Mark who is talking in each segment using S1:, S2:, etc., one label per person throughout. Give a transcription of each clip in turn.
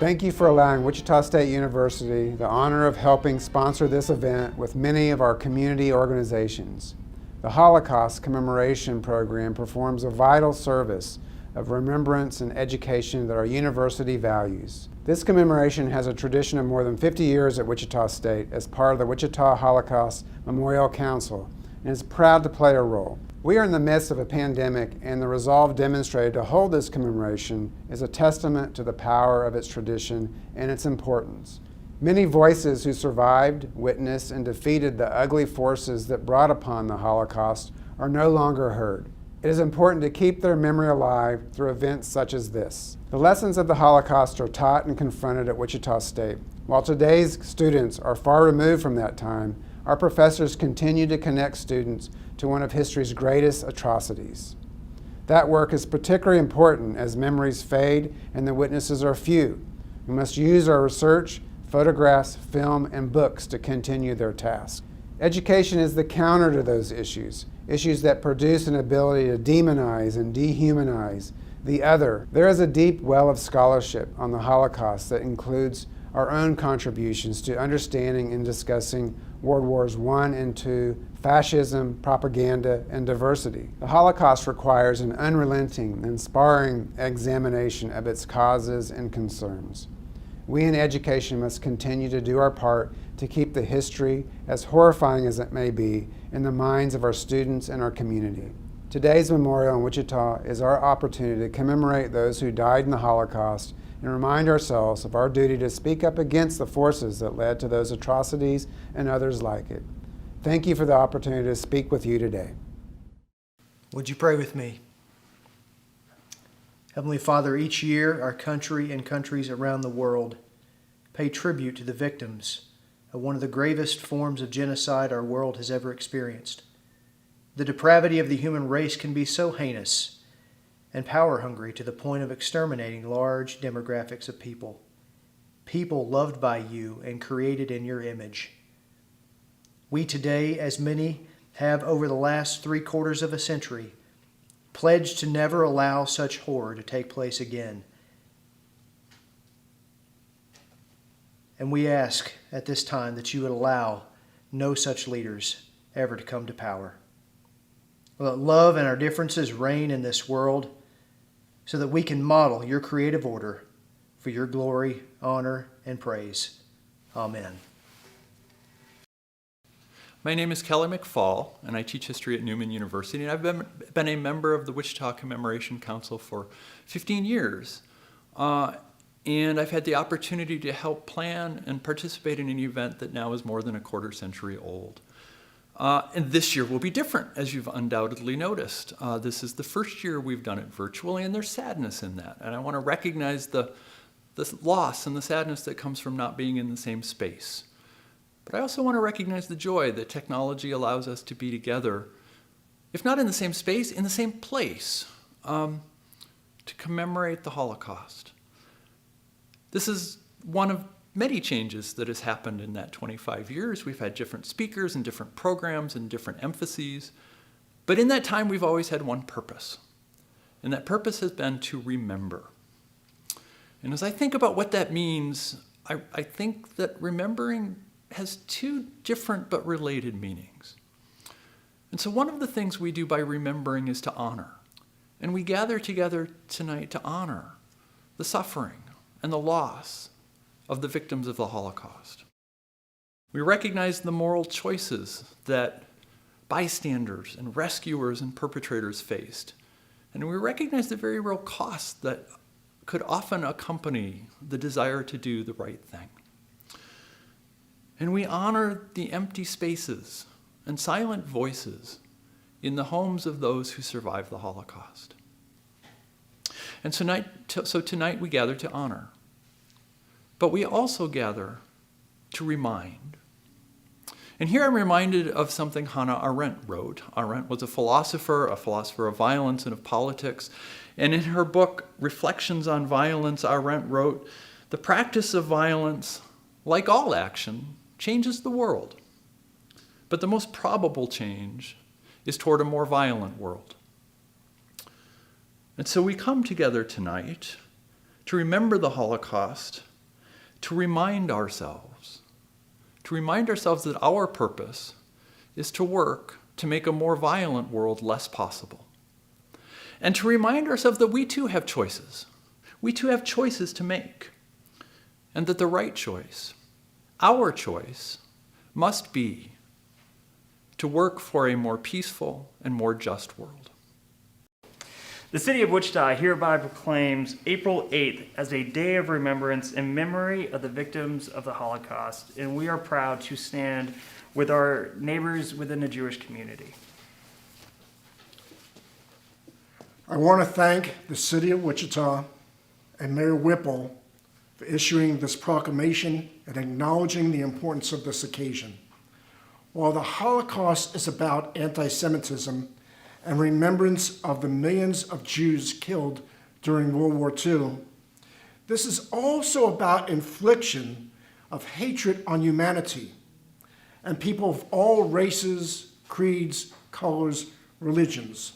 S1: Thank you for allowing Wichita State University the honor of helping sponsor this event with many of our community organizations. The Holocaust Commemoration Program performs a vital service of remembrance and education that our university values. This commemoration has a tradition of more than 50 years at Wichita State as part of the Wichita Holocaust Memorial Council and is proud to play a role. We are in the midst of a pandemic, and the resolve demonstrated to hold this commemoration is a testament to the power of its tradition and its importance. Many voices who survived, witnessed, and defeated the ugly forces that brought upon the Holocaust are no longer heard. It is important to keep their memory alive through events such as this. The lessons of the Holocaust are taught and confronted at Wichita State. While today's students are far removed from that time, our professors continue to connect students to one of history's greatest atrocities. That work is particularly important as memories fade and the witnesses are few. We must use our research, photographs, film, and books to continue their task. Education is the counter to those issues that produce an ability to demonize and dehumanize the other. There is a deep well of scholarship on the Holocaust that includes our own contributions to understanding and discussing World Wars I and II, fascism, propaganda, and diversity. The Holocaust requires an unrelenting, inspiring examination of its causes and concerns. We in education must continue to do our part to keep the history, as horrifying as it may be, in the minds of our students and our community. Today's memorial in Wichita is our opportunity to commemorate those who died in the Holocaust and remind ourselves of our duty to speak up against the forces that led to those atrocities and others like it. Thank you for the opportunity to speak with you today.
S2: Would you pray with me? Heavenly Father, each year our country and countries around the world pay tribute to the victims of one of the gravest forms of genocide our world has ever experienced. The depravity of the human race can be so heinous and power-hungry to the point of exterminating large demographics of people. People loved by you and created in your image. We today, as many have over the last 3/4 of a century, pledged to never allow such horror to take place again. And we ask at this time that you would allow no such leaders ever to come to power. Let love and our differences reign in this world so that we can model your creative order for your glory, honor, and praise. Amen.
S3: My name is Kelly McFall, and I teach history at Newman University, and I've been a member of the Wichita Commemoration Council for 15 years. And I've had the opportunity to help plan and participate in an event that now is more than a quarter century old. And this year will be different, as you've undoubtedly noticed. This is the first year we've done it virtually, and there's sadness in that. And I want to recognize the loss and the sadness that comes from not being in the same space. But I also want to recognize the joy that technology allows us to be together, if not in the same space, in the same place, to commemorate the Holocaust. This is one of many changes that has happened in that 25 years. We've had different speakers and different programs and different emphases. But in that time, we've always had one purpose. And that purpose has been to remember. And as I think about what that means, I think that remembering has two different but related meanings. And so one of the things we do by remembering is to honor. And we gather together tonight to honor the suffering and the loss of the victims of the Holocaust. We recognize the moral choices that bystanders and rescuers and perpetrators faced. And we recognize the very real costs that could often accompany the desire to do the right thing. And we honor the empty spaces and silent voices in the homes of those who survived the Holocaust. And so tonight we gather to honor. But we also gather to remind. And here I'm reminded of something Hannah Arendt wrote. Arendt was a philosopher of violence and of politics. And in her book, Reflections on Violence, Arendt wrote, "The practice of violence, like all action, changes the world. But the most probable change is toward a more violent world." And so we come together tonight to remember the Holocaust to remind ourselves that our purpose is to work to make a more violent world less possible. And to remind ourselves that we too have choices. We too have choices to make. And that the right choice, our choice, must be to work for a more peaceful and more just world.
S4: The city of Wichita hereby proclaims April 8th as a day of remembrance in memory of the victims of the Holocaust, and we are proud to stand with our neighbors within the Jewish community.
S5: I want to thank the city of Wichita and Mayor Whipple for issuing this proclamation and acknowledging the importance of this occasion. While the Holocaust is about anti-Semitism and remembrance of the millions of Jews killed during World War II, this is also about infliction of hatred on humanity and people of all races, creeds, colors, religions.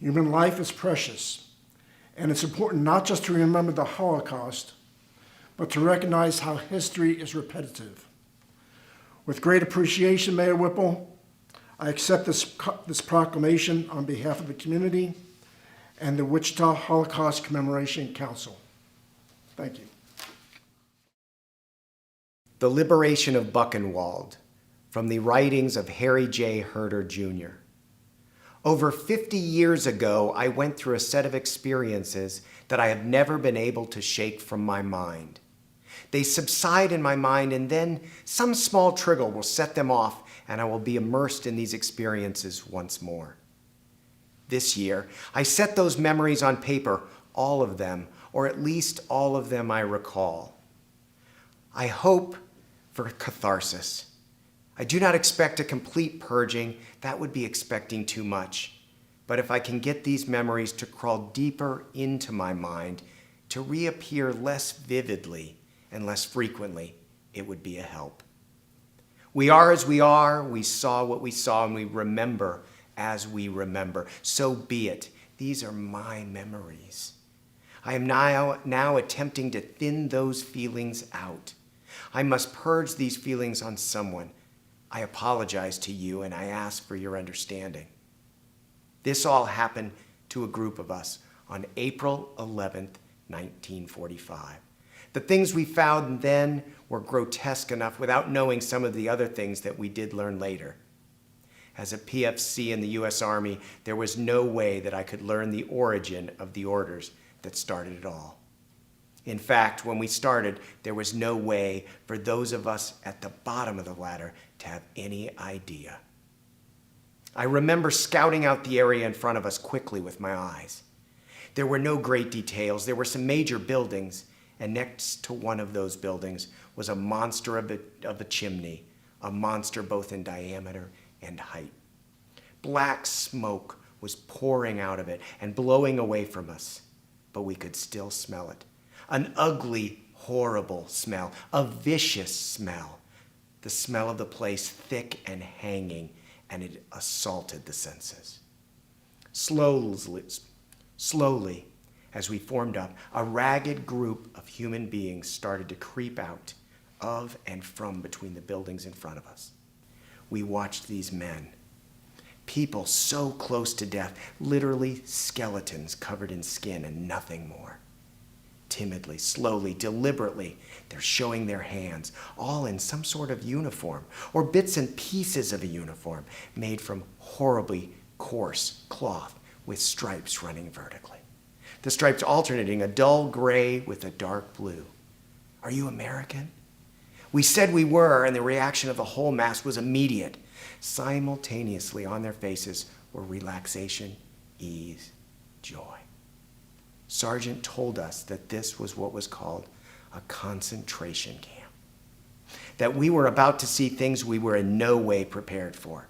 S5: Human life is precious, and it's important not just to remember the Holocaust, but to recognize how history is repetitive. With great appreciation, Mayor Whipple, I accept this proclamation on behalf of the community and the Wichita Holocaust Commemoration Council. Thank you.
S6: The Liberation of Buchenwald, from the writings of Harry J. Herder, Jr. Over 50 years ago, I went through a set of experiences that I have never been able to shake from my mind. They subside in my mind, and then some small trigger will set them off, and I will be immersed in these experiences once more. This year, I set those memories on paper, all of them, or at least all of them I recall. I hope for catharsis. I do not expect a complete purging. That would be expecting too much. But if I can get these memories to crawl deeper into my mind, to reappear less vividly and less frequently, it would be a help. We are as we are, we saw what we saw, and we remember as we remember. So be it. These are my memories. I am now attempting to thin those feelings out. I must purge these feelings on someone. I apologize to you, and I ask for your understanding. This all happened to a group of us on April 11th, 1945. The things we found then were grotesque enough without knowing some of the other things that we did learn later. As a PFC in the U.S. Army, there was no way that I could learn the origin of the orders that started it all. In fact, when we started, there was no way for those of us at the bottom of the ladder to have any idea. I remember scouting out the area in front of us quickly with my eyes. There were no great details. There were some major buildings, and next to one of those buildings was a monster of a chimney, a monster both in diameter and height. Black smoke was pouring out of it and blowing away from us, but we could still smell it. An ugly, horrible smell, a vicious smell. The smell of the place thick and hanging, and it assaulted the senses. Slowly, as we formed up, a ragged group of human beings started to creep out of and from between the buildings in front of us. We watched these men, people so close to death, literally skeletons covered in skin and nothing more. Timidly, slowly, deliberately, they're showing their hands, all in some sort of uniform, or bits and pieces of a uniform made from horribly coarse cloth with stripes running vertically. The stripes alternating a dull gray with a dark blue. Are you American? We said we were, and the reaction of the whole mass was immediate. Simultaneously on their faces were relaxation, ease, joy. Sergeant told us that this was what was called a concentration camp, that we were about to see things we were in no way prepared for.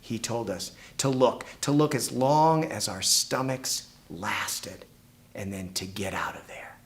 S6: He told us to look as long as our stomachs lasted, and then to get out of there.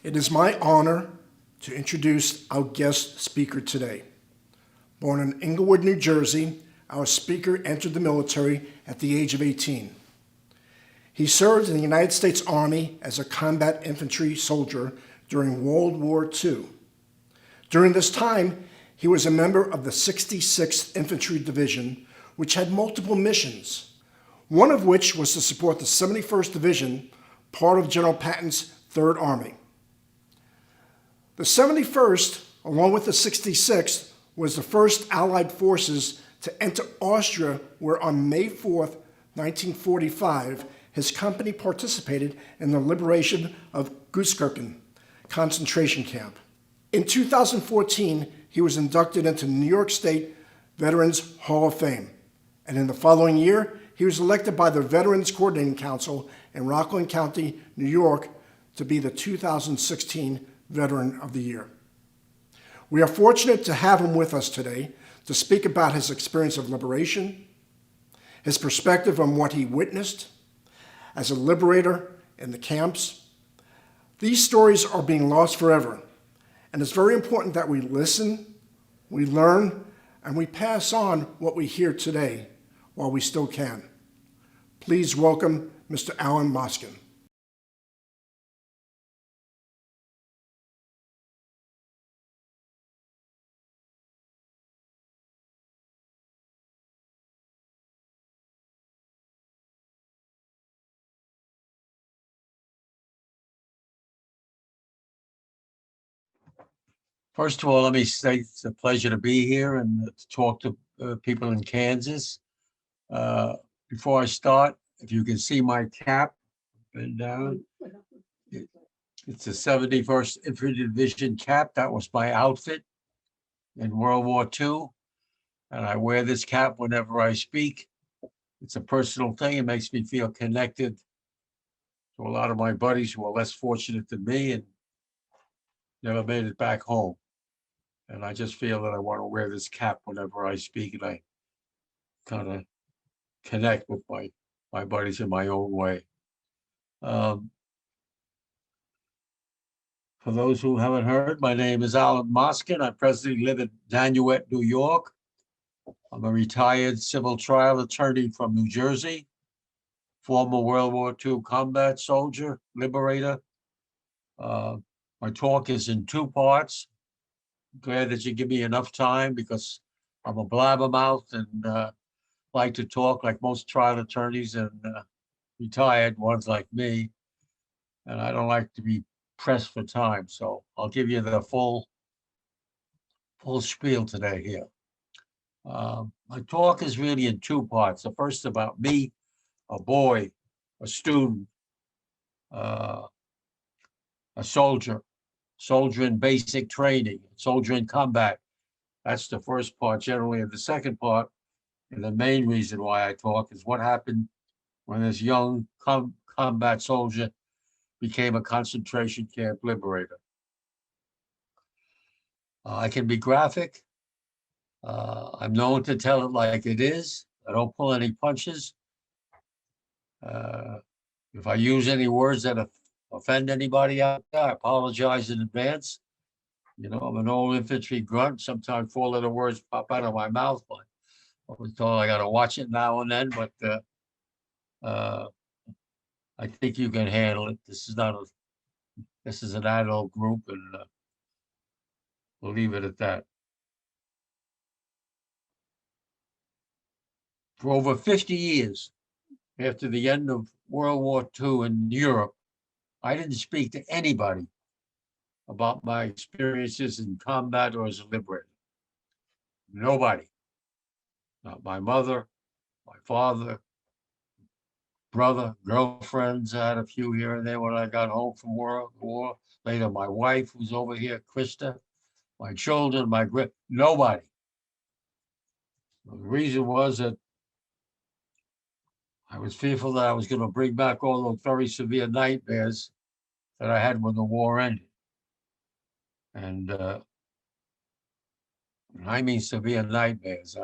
S5: It is my honor to introduce our guest speaker today. Born in Englewood, New Jersey, our speaker entered the military at the age of 18. He served in the United States Army as a combat infantry soldier during World War II. During this time, he was a member of the 66th Infantry Division, which had multiple missions, one of which was to support the 71st Division, part of General Patton's Third Army. The 71st, along with the 66th, was the first Allied forces to enter Austria, where on May 4th, 1945, his company participated in the liberation of Gunskirchen Concentration Camp. In 2014, he was inducted into New York State Veterans Hall of Fame. And in the following year, he was elected by the Veterans Coordinating Council in Rockland County, New York, to be the 2016 Veteran of the Year. We are fortunate to have him with us today to speak about his experience of liberation, his perspective on what he witnessed as a liberator in the camps. These stories are being lost forever, and it's very important that we listen, we learn, and we pass on what we hear today while we still can. Please welcome Mr. Alan Moskin.
S7: First of all, let me say it's a pleasure to be here and to talk to people in Kansas. Before I start, if you can see my cap and down, it's the 71st Infantry Division cap. That was my outfit in World War II. And I wear this cap whenever I speak. It's a personal thing. It makes me feel connected to a lot of my buddies who are less fortunate than me and never made it back home. And I just feel that I want to wear this cap whenever I speak, and I kind of connect with my buddies in my own way. For those who haven't heard, my name is Alan Moskin. I presently live in Nanuet, New York. I'm a retired civil trial attorney from New Jersey, former World War II combat soldier, liberator. My talk is in two parts. Glad that you give me enough time because I'm a blabbermouth and like to talk like most trial attorneys and retired ones like me. And I don't like to be pressed for time. So I'll give you the full spiel today here. My talk is really in two parts. The first about me, a boy, a student, a soldier in basic training, soldier in combat. That's the first part generally. And the second part, and the main reason why I talk, is what happened when this young combat soldier became a concentration camp liberator. I can be graphic. I'm known to tell it like it is. I don't pull any punches. If I use any words that offend anybody out there, I apologize in advance. You know, I'm an old infantry grunt. Sometimes four-letter words pop out of my mouth, but I was told I got to watch it now and then. But I think you can handle it. This is an adult group, and we'll leave it at that. For over 50 years, after the end of World War II in Europe, I didn't speak to anybody about my experiences in combat or as a liberator. Nobody. Not my mother, my father, brother, girlfriends. I had a few here and there when I got home from war. Later, my wife, who's over here, Krista, my children, nobody. The reason was that I was fearful that I was going to bring back all those very severe nightmares that I had when the war ended. And I mean severe nightmares.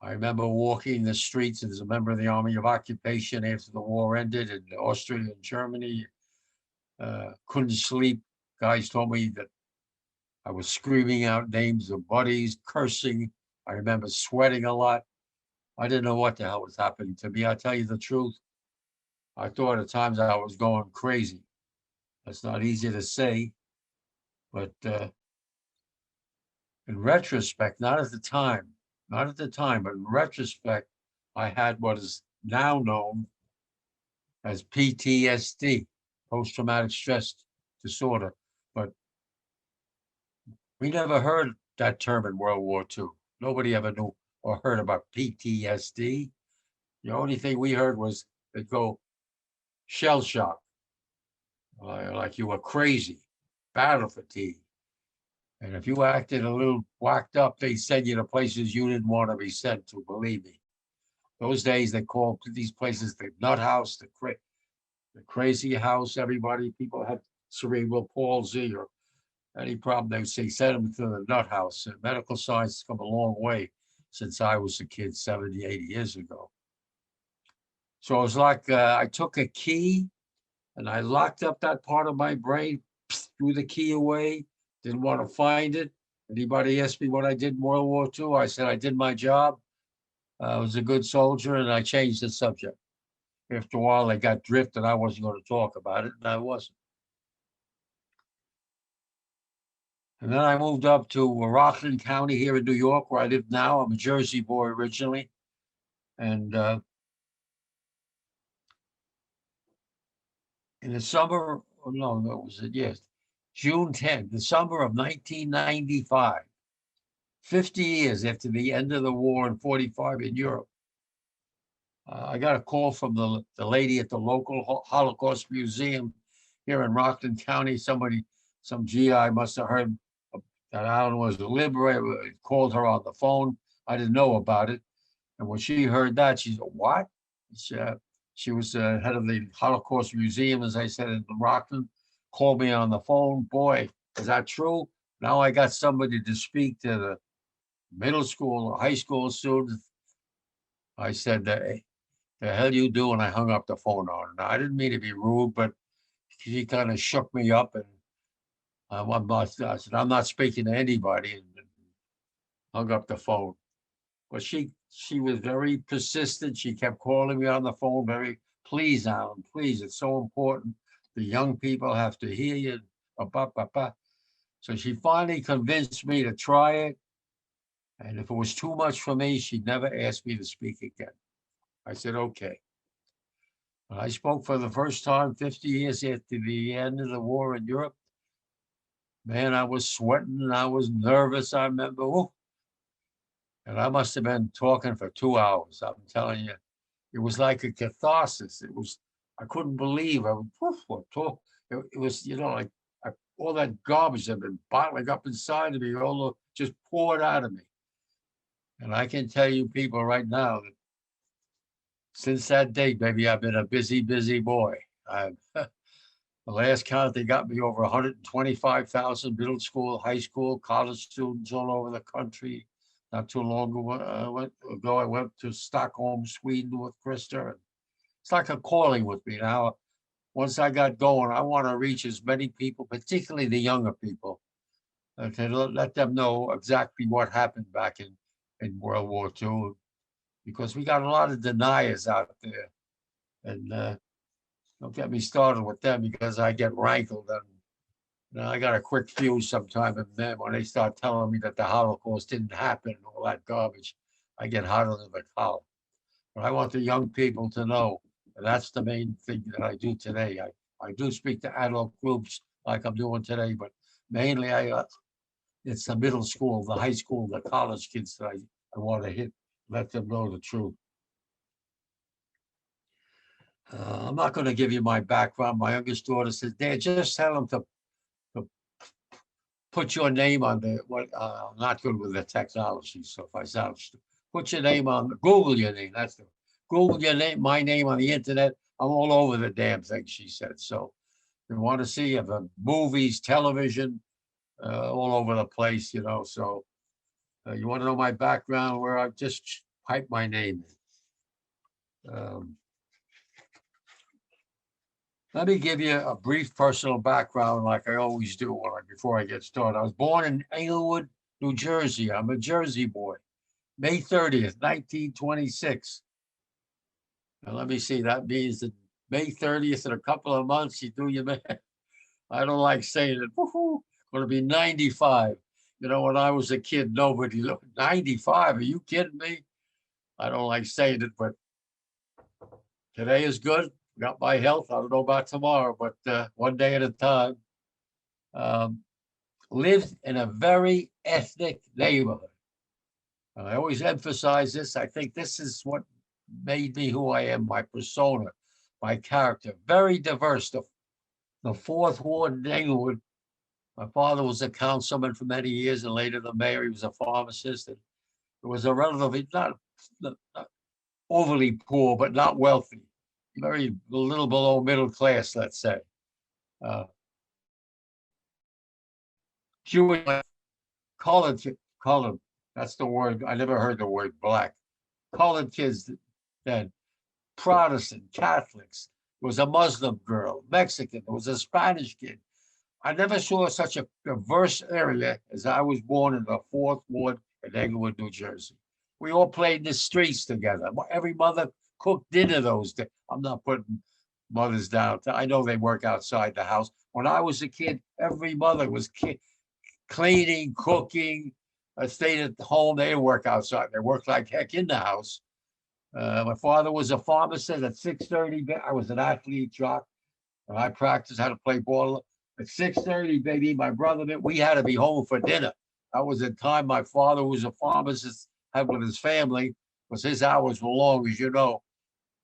S7: I remember walking the streets as a member of the Army of Occupation after the war ended in Austria and Germany. Couldn't sleep Guys told me that I was screaming out names of buddies, cursing. I remember sweating a lot. I didn't know what the hell was happening to me. I tell you the truth. I thought at times I was going crazy. That's not easy to say, but in retrospect, not at the time, but in retrospect, I had what is now known as PTSD, post-traumatic stress disorder. But we never heard that term in World War II. Nobody ever knew or heard about PTSD. The only thing we heard was they'd go shell shock, like you were crazy, battle fatigue. And if you acted a little whacked up, they send you to places you didn't want to be sent to, believe me. Those days they called these places the nut house, the crazy house. People had cerebral palsy or any problem, they would say, send them to the nut house. And medical science has come a long way since I was a kid 70, 80 years ago. So it was like I took a key and I locked up that part of my brain, threw the key away, didn't want to find it. Anybody asked me what I did in World War II? I said I did my job. I was a good soldier, and I changed the subject. After a while, I got drift, and I wasn't going to talk about it, and I wasn't. And then I moved up to Rockland County here in New York, where I live now. I'm a Jersey boy originally. And in the summer, oh no, was it? Yes, June 10th, the summer of 1995, 50 years after the end of the war in 45 in Europe. I got a call from the lady at the local Holocaust Museum here in Rockland County. Some GI must have heard that Alan was a liberator, called her on the phone. I didn't know about it. And when she heard that, she said, what? She was head of the Holocaust Museum, as I said, in Rockland, called me on the phone. Boy, is that true? Now I got somebody to speak to the middle school or high school students. I said, hey, the hell you do? And I hung up the phone on her. Now, I didn't mean to be rude, but she kind of shook me up, and I said, I'm not speaking to anybody, and hung up the phone. But she was very persistent. She kept calling me on the phone, please, Alan, please, it's so important. The young people have to hear you. So she finally convinced me to try it. And if it was too much for me, she'd never ask me to speak again. I said, okay. I spoke for the first time 50 years after the end of the war in Europe. Man, I was sweating and I was nervous, I remember. Ooh. And I must have been talking for 2 hours. I'm telling you, it was like a catharsis. I couldn't believe I would talk. It was, like all that garbage had been bottling up inside of me, all just poured out of me. And I can tell you people right now that since that day, baby, I've been a busy, busy boy. The last count, they got me over 125,000 middle school, high school, college students all over the country. Not too long ago, I went to Stockholm, Sweden with Krista. It's like a calling with me now. Once I got going, I want to reach as many people, particularly the younger people, to let them know exactly what happened back in World War II, because we got a lot of deniers out there. And don't get me started with them, because I get rankled. And I got a quick fuse sometime in them when they start telling me that the Holocaust didn't happen and all that garbage. I get hotter than the collar. But I want the young people to know, and that's the main thing that I do today. I do speak to adult groups like I'm doing today, but mainly it's the middle school, the high school, the college kids that I want to let them know the truth. I'm not going to give you my background. My youngest daughter says, Dad, just tell them to put your name on I'm not good with the technology, so if I sound stupid, put your name on, Google your name, Google your name, my name on the internet. I'm all over the damn thing, she said. So you want to see the movies, television, all over the place, so you want to know my background, where I just type my name in. Let me give you a brief personal background like I always do before I get started. I was born in Englewood, New Jersey. I'm a Jersey boy. May 30th, 1926. Now let me see, that means that May 30th in a couple of months, you do your math. I don't like saying it. Woo-hoo, gonna be 95. You know, when I was a kid, nobody looked 95. Are you kidding me? I don't like saying it, but today is good. Got my health. I don't know about tomorrow, but one day at a time. Um, lived in a very ethnic neighborhood. And I always emphasize this. I think this is what made me who I am, my persona, my character. Very diverse. The fourth ward in Englewood. My father was a councilman for many years and later the mayor. He was a pharmacist. And it was a relatively, not overly poor, but not wealthy. Very a little below middle class, let's say. Jewish, colored, that's the word. I never heard the word black. Colored kids then, Protestant, Catholics. There was a Muslim girl, Mexican. There was a Spanish kid. I never saw such a diverse area as I was born in the fourth ward in Englewood, New Jersey. We all played in the streets together. Every mother cooked dinner those days. I'm not putting mothers down. I know they work outside the house. When I was a kid, every mother was cleaning, cooking. I stayed at home. They didn't work outside. They worked like heck in the house. My father was a pharmacist at 6:30. I was an athlete, jock. And I practiced how to play ball. At 6:30, baby, my brother, we had to be home for dinner. That was the time my father, who was a pharmacist, had with his family, because his hours were long, as you know.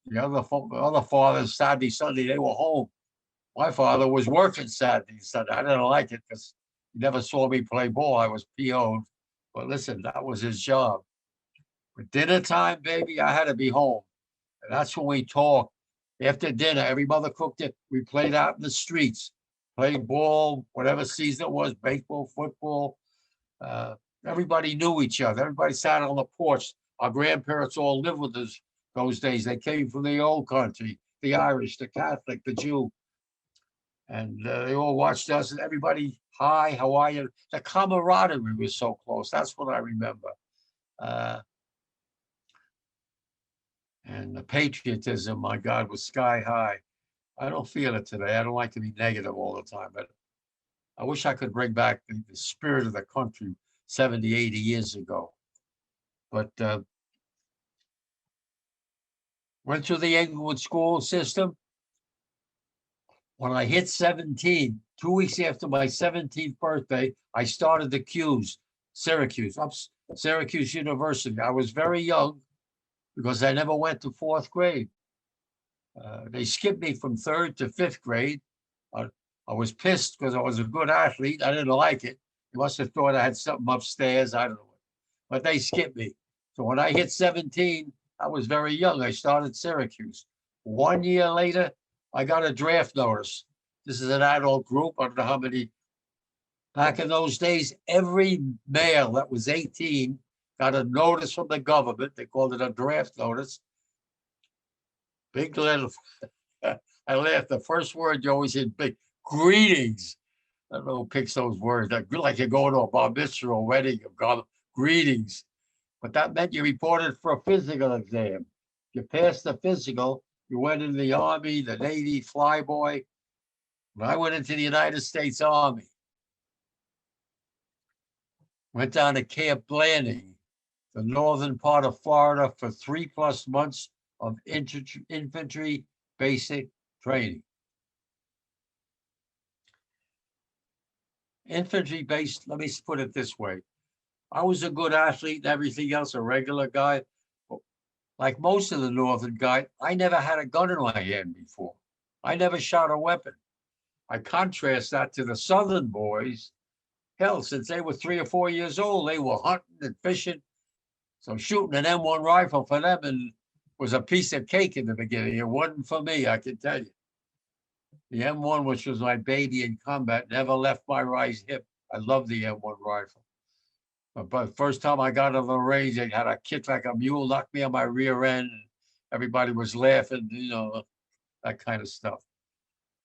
S7: The other fathers, Saturday, Sunday, they were home. My father was working Saturday, Sunday. I didn't like it because he never saw me play ball. I was PO'd. But listen, that was his job. But dinner time, baby, I had to be home. And that's when we talked. After dinner, every mother cooked it. We played out in the streets, played ball, whatever season it was, baseball, football. Everybody knew each other. Everybody sat on the porch. Our grandparents all lived with us those days. They came from the old country, the Irish, the Catholic, the Jew. And they all watched us, and everybody, hi, how are you? The camaraderie was so close. That's what I remember. And the patriotism, my God, was sky high. I don't feel it today. I don't like to be negative all the time, but I wish I could bring back the spirit of the country 70, 80 years ago. But went through the Englewood school system. When I hit 17, 2 weeks after my 17th birthday, I started the Q's, Syracuse, Syracuse University. I was very young because I never went to fourth grade. They skipped me from third to fifth grade. I was pissed because I was a good athlete. I didn't like it. They must have thought I had something upstairs. I don't know. But they skipped me. So when I hit 17, I was very young. I started Syracuse. 1 year later, I got a draft notice. This is an adult group. I don't know how many. Back in those days, every male that was 18 got a notice from the government. They called it a draft notice. Big little, I laughed. The first word you always hear, big, greetings. I don't know who picks those words. Like you're going to a bar mitzvah or wedding, greetings. But that meant you reported for a physical exam. You passed the physical, you went into the Army, the Navy, flyboy. When I went into the United States Army, went down to Camp Blanding, the northern part of Florida, for 3+ months of infantry basic training. Infantry based, let me put it this way. I was a good athlete and everything else, a regular guy. Like most of the northern guys, I never had a gun in my hand before. I never shot a weapon. I contrast that to the southern boys. Hell, since they were 3 or 4 years old, they were hunting and fishing. So shooting an M1 rifle for them was a piece of cake in the beginning. It wasn't for me, I can tell you. The M1, which was my baby in combat, never left my right hip. I love the M1 rifle. But the first time I got on the range, they had a kick like a mule, knocked me on my rear end. Everybody was laughing, you know, that kind of stuff.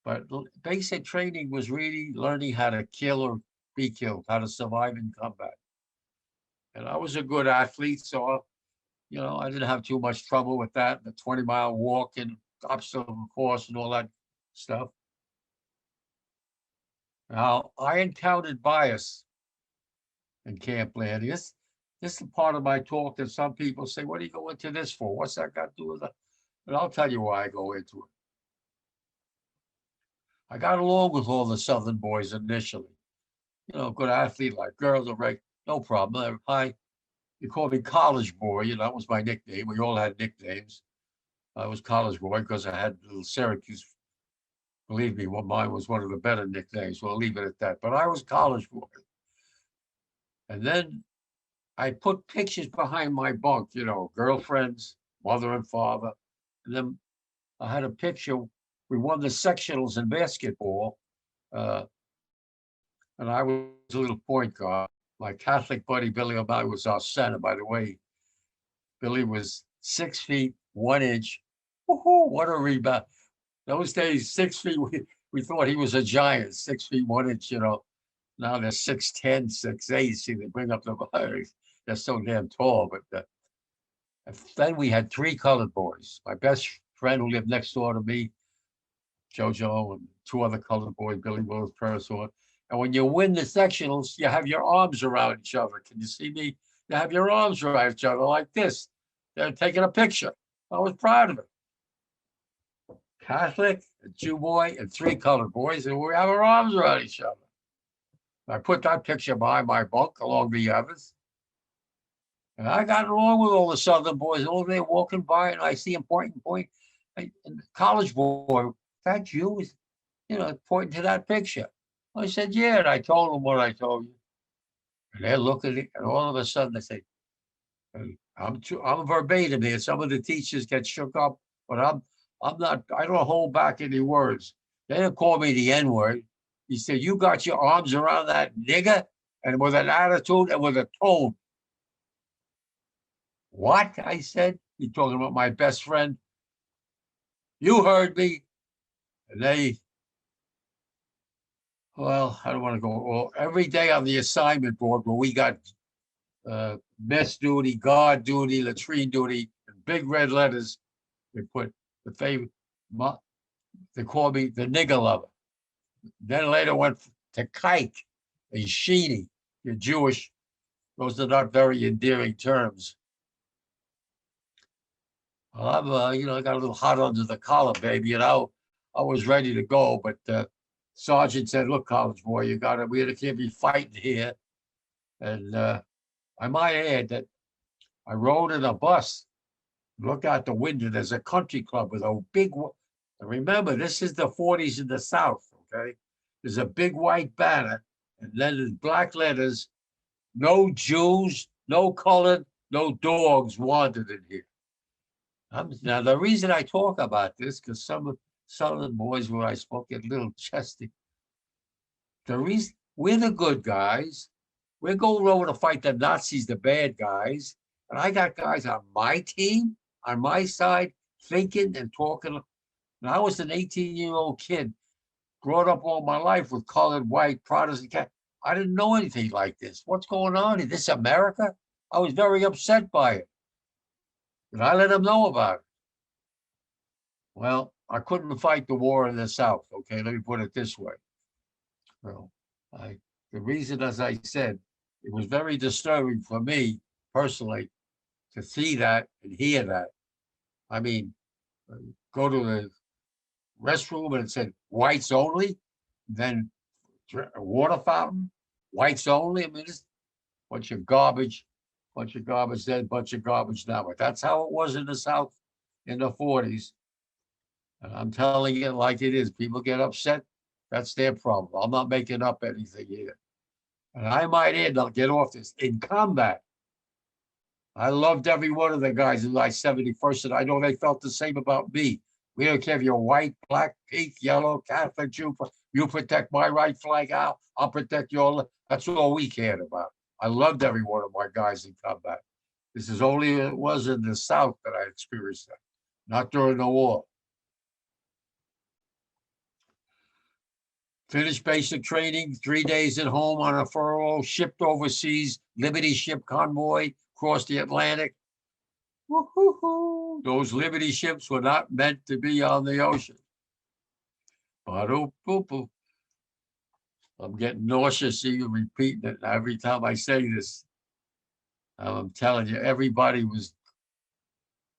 S7: But basic training was really learning how to kill or be killed, how to survive in combat. And I was a good athlete, so I didn't have too much trouble with that. The 20-mile walk and obstacle course and all that stuff. Now, I encountered bias in camp landing. This is part of my talk that some people say, what do you go into this for? What's that got to do with it? And I'll tell you why I go into it. I got along with all the Southern boys initially. Good athlete, like girls are right, no problem. You call me college boy, that was my nickname. We all had nicknames. I was college boy because I had little Syracuse. Believe me, mine was one of the better nicknames. We'll leave it at that. But I was college boy. And then I put pictures behind my bunk, girlfriends, mother and father. And then I had a picture. We won the sectionals in basketball. And I was a little point guard. My Catholic buddy, Billy O'Malley, was our center. By the way, Billy was 6 feet, 1 inch. Woohoo, what a rebound. Those days, 6 feet, we thought he was a giant, 6 feet, 1 inch, Now they're 6'10", 6'8". See, they bring up the bars. They're so damn tall. But then we had 3 colored boys. My best friend who lived next door to me, Jojo, and 2 other colored boys, Billy Willis, Persor. And when you win the sectionals, you have your arms around each other. Can you see me? You have your arms around each other like this. They're taking a picture. I was proud of it. Catholic, a Jew boy, and 3 colored boys, and we have our arms around each other. I put that picture behind my bunk along the others. And I got along with all the Southern boys. All day walking by, and I see him pointing. And the college boy, that Jew is, pointing to that picture. I said, yeah, and I told them what I told you. And they're looking at it, and all of a sudden they say, I'm verbatim here. Some of the teachers get shook up, but I'm not, I don't hold back any words. They didn't call me the N-word. He said, you got your arms around that nigger, and with an attitude and with a tone. What? I said. He's talking about my best friend. You heard me. And I don't want to go. Well, every day on the assignment board where we got mess duty, guard duty, latrine duty, and big red letters, they put they called me the nigger lover. Then later went to kike and sheeny. You're Jewish. Those are not very endearing terms. Well, I got a little hot under the collar, baby, and I was ready to go, but Sergeant said, look, college boy, we can't be fighting here. And I might add that I rode in a bus, look out the window, there's a country club with a big, remember, this is the 40s in the South, okay? There's a big white banner, and then there's black letters, no Jews, no colored, no dogs wanted in here. Now, the reason I talk about this, because some of the boys where I spoke get a little chesty. The reason we're the good guys, we're going over to fight the Nazis, the bad guys, and I got guys on my team, on my side, thinking and talking. And I was an 18-year-old kid, brought up all my life with colored, white, Protestant. I didn't know anything like this. What's going on? Is this America? I was very upset by it. And I let them know about it. Well, I couldn't fight the war in the South. Okay, let me put it this way. Well, the reason, as I said, it was very disturbing for me personally to see that and hear that. I mean, go to the restroom and it said whites only, then a water fountain, whites only. I mean, it's a bunch of garbage then, bunch of garbage now. But that's how it was in the South in the 40s. And I'm telling it like it is. People get upset. That's their problem. I'm not making up anything here. And I might add, I'll get off this, in combat, I loved every one of the guys in my 71st, and I know they felt the same about me. We don't care if you're white, black, pink, yellow, Catholic, Jew. You protect my right flag, I'll protect your. That's all we cared about. I loved every one of my guys in combat. This is only it was in the South that I experienced that, not during the war. Finished basic training, 3 days at home on a furlough, shipped overseas, Liberty ship convoy, crossed the Atlantic. Woo-hoo-hoo. Those Liberty ships were not meant to be on the ocean. Ba-do-boo-boo. I'm getting nauseous even repeating it every time I say this. I'm telling you, everybody was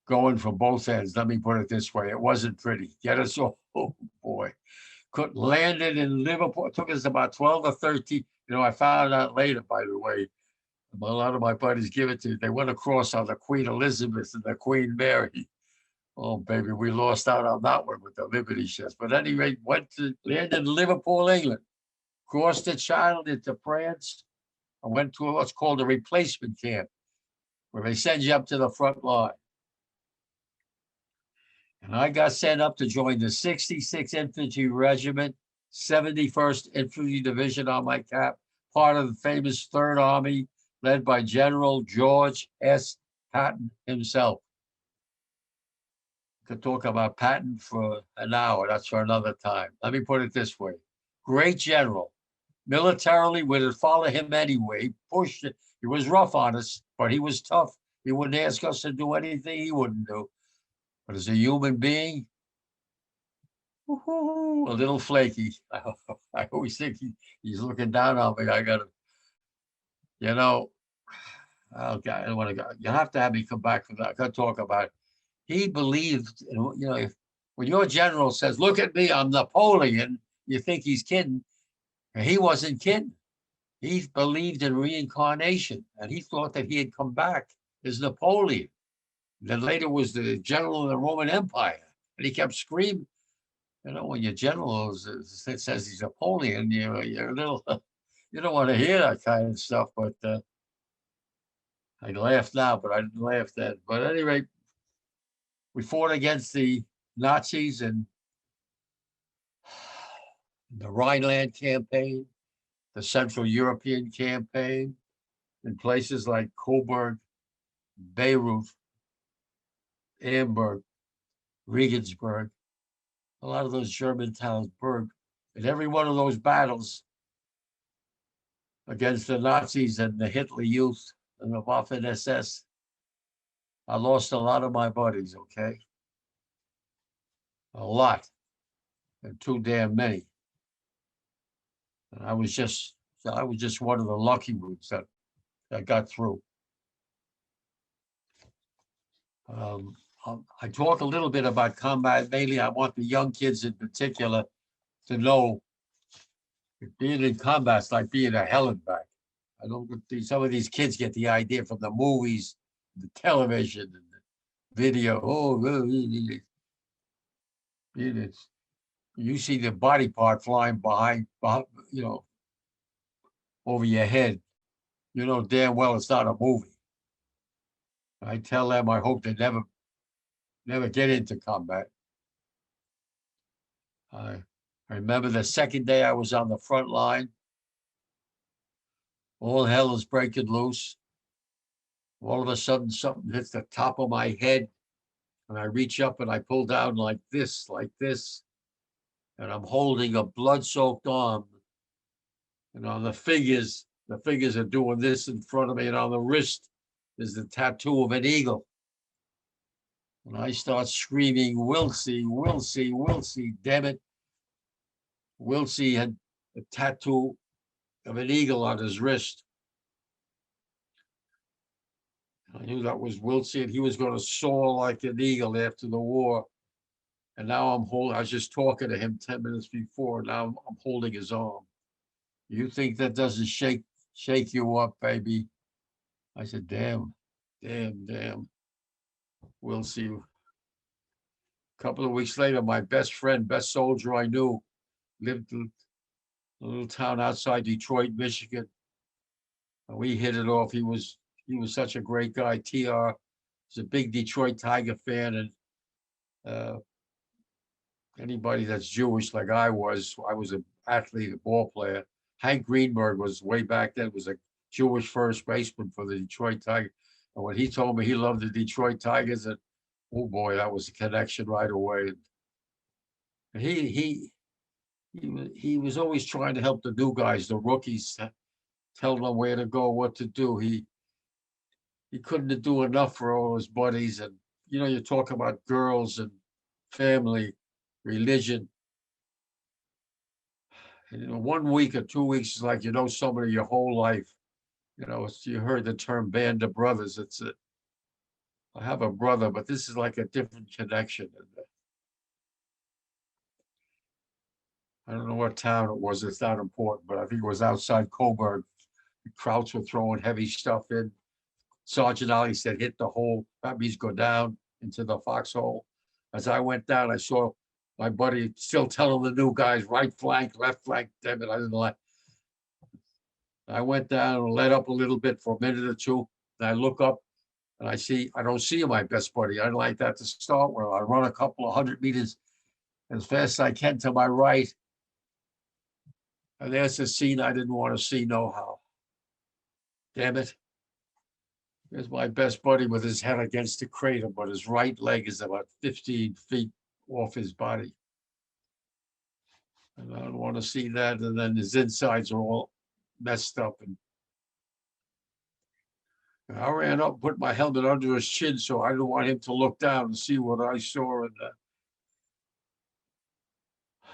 S7: going from both ends. Let me put it this way. It wasn't pretty. Get us all, oh boy. Could landed in Liverpool. It took us about 12 or 13. You know, I found out later, by the way, a lot of my buddies give it to, they went across on the Queen Elizabeth and the Queen Mary. Oh, baby, we lost out on that one with the Liberty ships. But at any rate, landed in Liverpool, England, crossed the Channel into France, and went to what's called a replacement camp, where they send you up to the front line. And I got sent up to join the 66th Infantry Regiment, 71st Infantry Division on my cap, part of the famous Third Army, led by General George S. Patton himself. Could talk about Patton for an hour. That's for another time. Let me put it this way. Great general. Militarily, we'd follow him anyway. Pushed it. He was rough on us, but he was tough. He wouldn't ask us to do anything he wouldn't do. But as a human being, a little flaky. I always think he's looking down on me. I got to, you know, oh God, I don't want to go. You have to have me come back for that. I got to talk about it. He believed, you know, when your general says, look at me, I'm Napoleon, you think he's kidding. And he wasn't kidding. He believed in reincarnation, and he thought that he had come back as Napoleon. Then later was the general of the Roman Empire, and he kept screaming. You know, when your general says he's Napoleon, you're a little, you don't want to hear that kind of stuff. But I laugh now, but I didn't laugh then. But at any rate, we fought against the Nazis in the Rhineland campaign, the Central European campaign, in places like Coburg, Beirut, Amberg, Regensburg, a lot of those German towns, Berg. In every one of those battles against the Nazis and the Hitler Youth and the Waffen SS, I lost a lot of my buddies, okay? A lot, and too damn many. And I was just one of the lucky ones that got through. I talk a little bit about combat. Mainly, I want the young kids in particular to know being in combat's like being a hell and back. I don't think some of these kids get the idea from the movies, the television, and the video. Oh, you see the body part flying behind, you know, over your head. You know damn well it's not a movie. I tell them I hope they never get into combat. I remember the second day I was on the front line. All hell is breaking loose. All of a sudden, something hits the top of my head, and I reach up and I pull down like this, and I'm holding a blood-soaked arm. And on the fingers are doing this in front of me, and on the wrist is the tattoo of an eagle. And I start screaming, Wilsey, Wilsey, Wilsey, damn it. Wilsey had a tattoo of an eagle on his wrist. I knew that was Wilsey, and he was going to soar like an eagle after the war. And now I was just talking to him 10 minutes before. Now I'm holding his arm. You think that doesn't shake you up, baby? I said, damn. We'll see. A couple of weeks later, my best friend, best soldier I knew, lived in a little town outside Detroit, Michigan. And we hit it off. He was such a great guy. TR was a big Detroit Tiger fan, and anybody that's Jewish like I was an athlete, a ball player. Hank Greenberg was way back then, was a Jewish first baseman for the Detroit Tigers. And when he told me he loved the Detroit Tigers, and oh boy, that was a connection right away. And he was always trying to help the new guys, the rookies, tell them where to go, what to do. He couldn't do enough for all his buddies. And, you know, you talk about girls and family, religion. And, you know, 1 week or 2 weeks is like, you know, somebody your whole life. You know, you heard the term band of brothers. I have a brother, but this is like a different connection. I don't know what town it was. It's not important, but I think it was outside Coburg. The Krauts were throwing heavy stuff in. Sergeant Ali said, hit the hole. That means go down into the foxhole. As I went down, I saw my buddy still telling the new guys, right flank, left flank. Damn it, I didn't like. I went down and let up a little bit for a minute or two. And I look up and I don't see my best buddy. I didn't like that to start with. I run a couple of 100 meters as fast as I can to my right. And there's a scene I didn't want to see no how. Damn it. There's my best buddy with his head against the crater, but his right leg is about 15 feet off his body. And I don't want to see that. And then his insides are all messed up. And I ran up, put my helmet under his chin, so I didn't want him to look down and see what I saw. And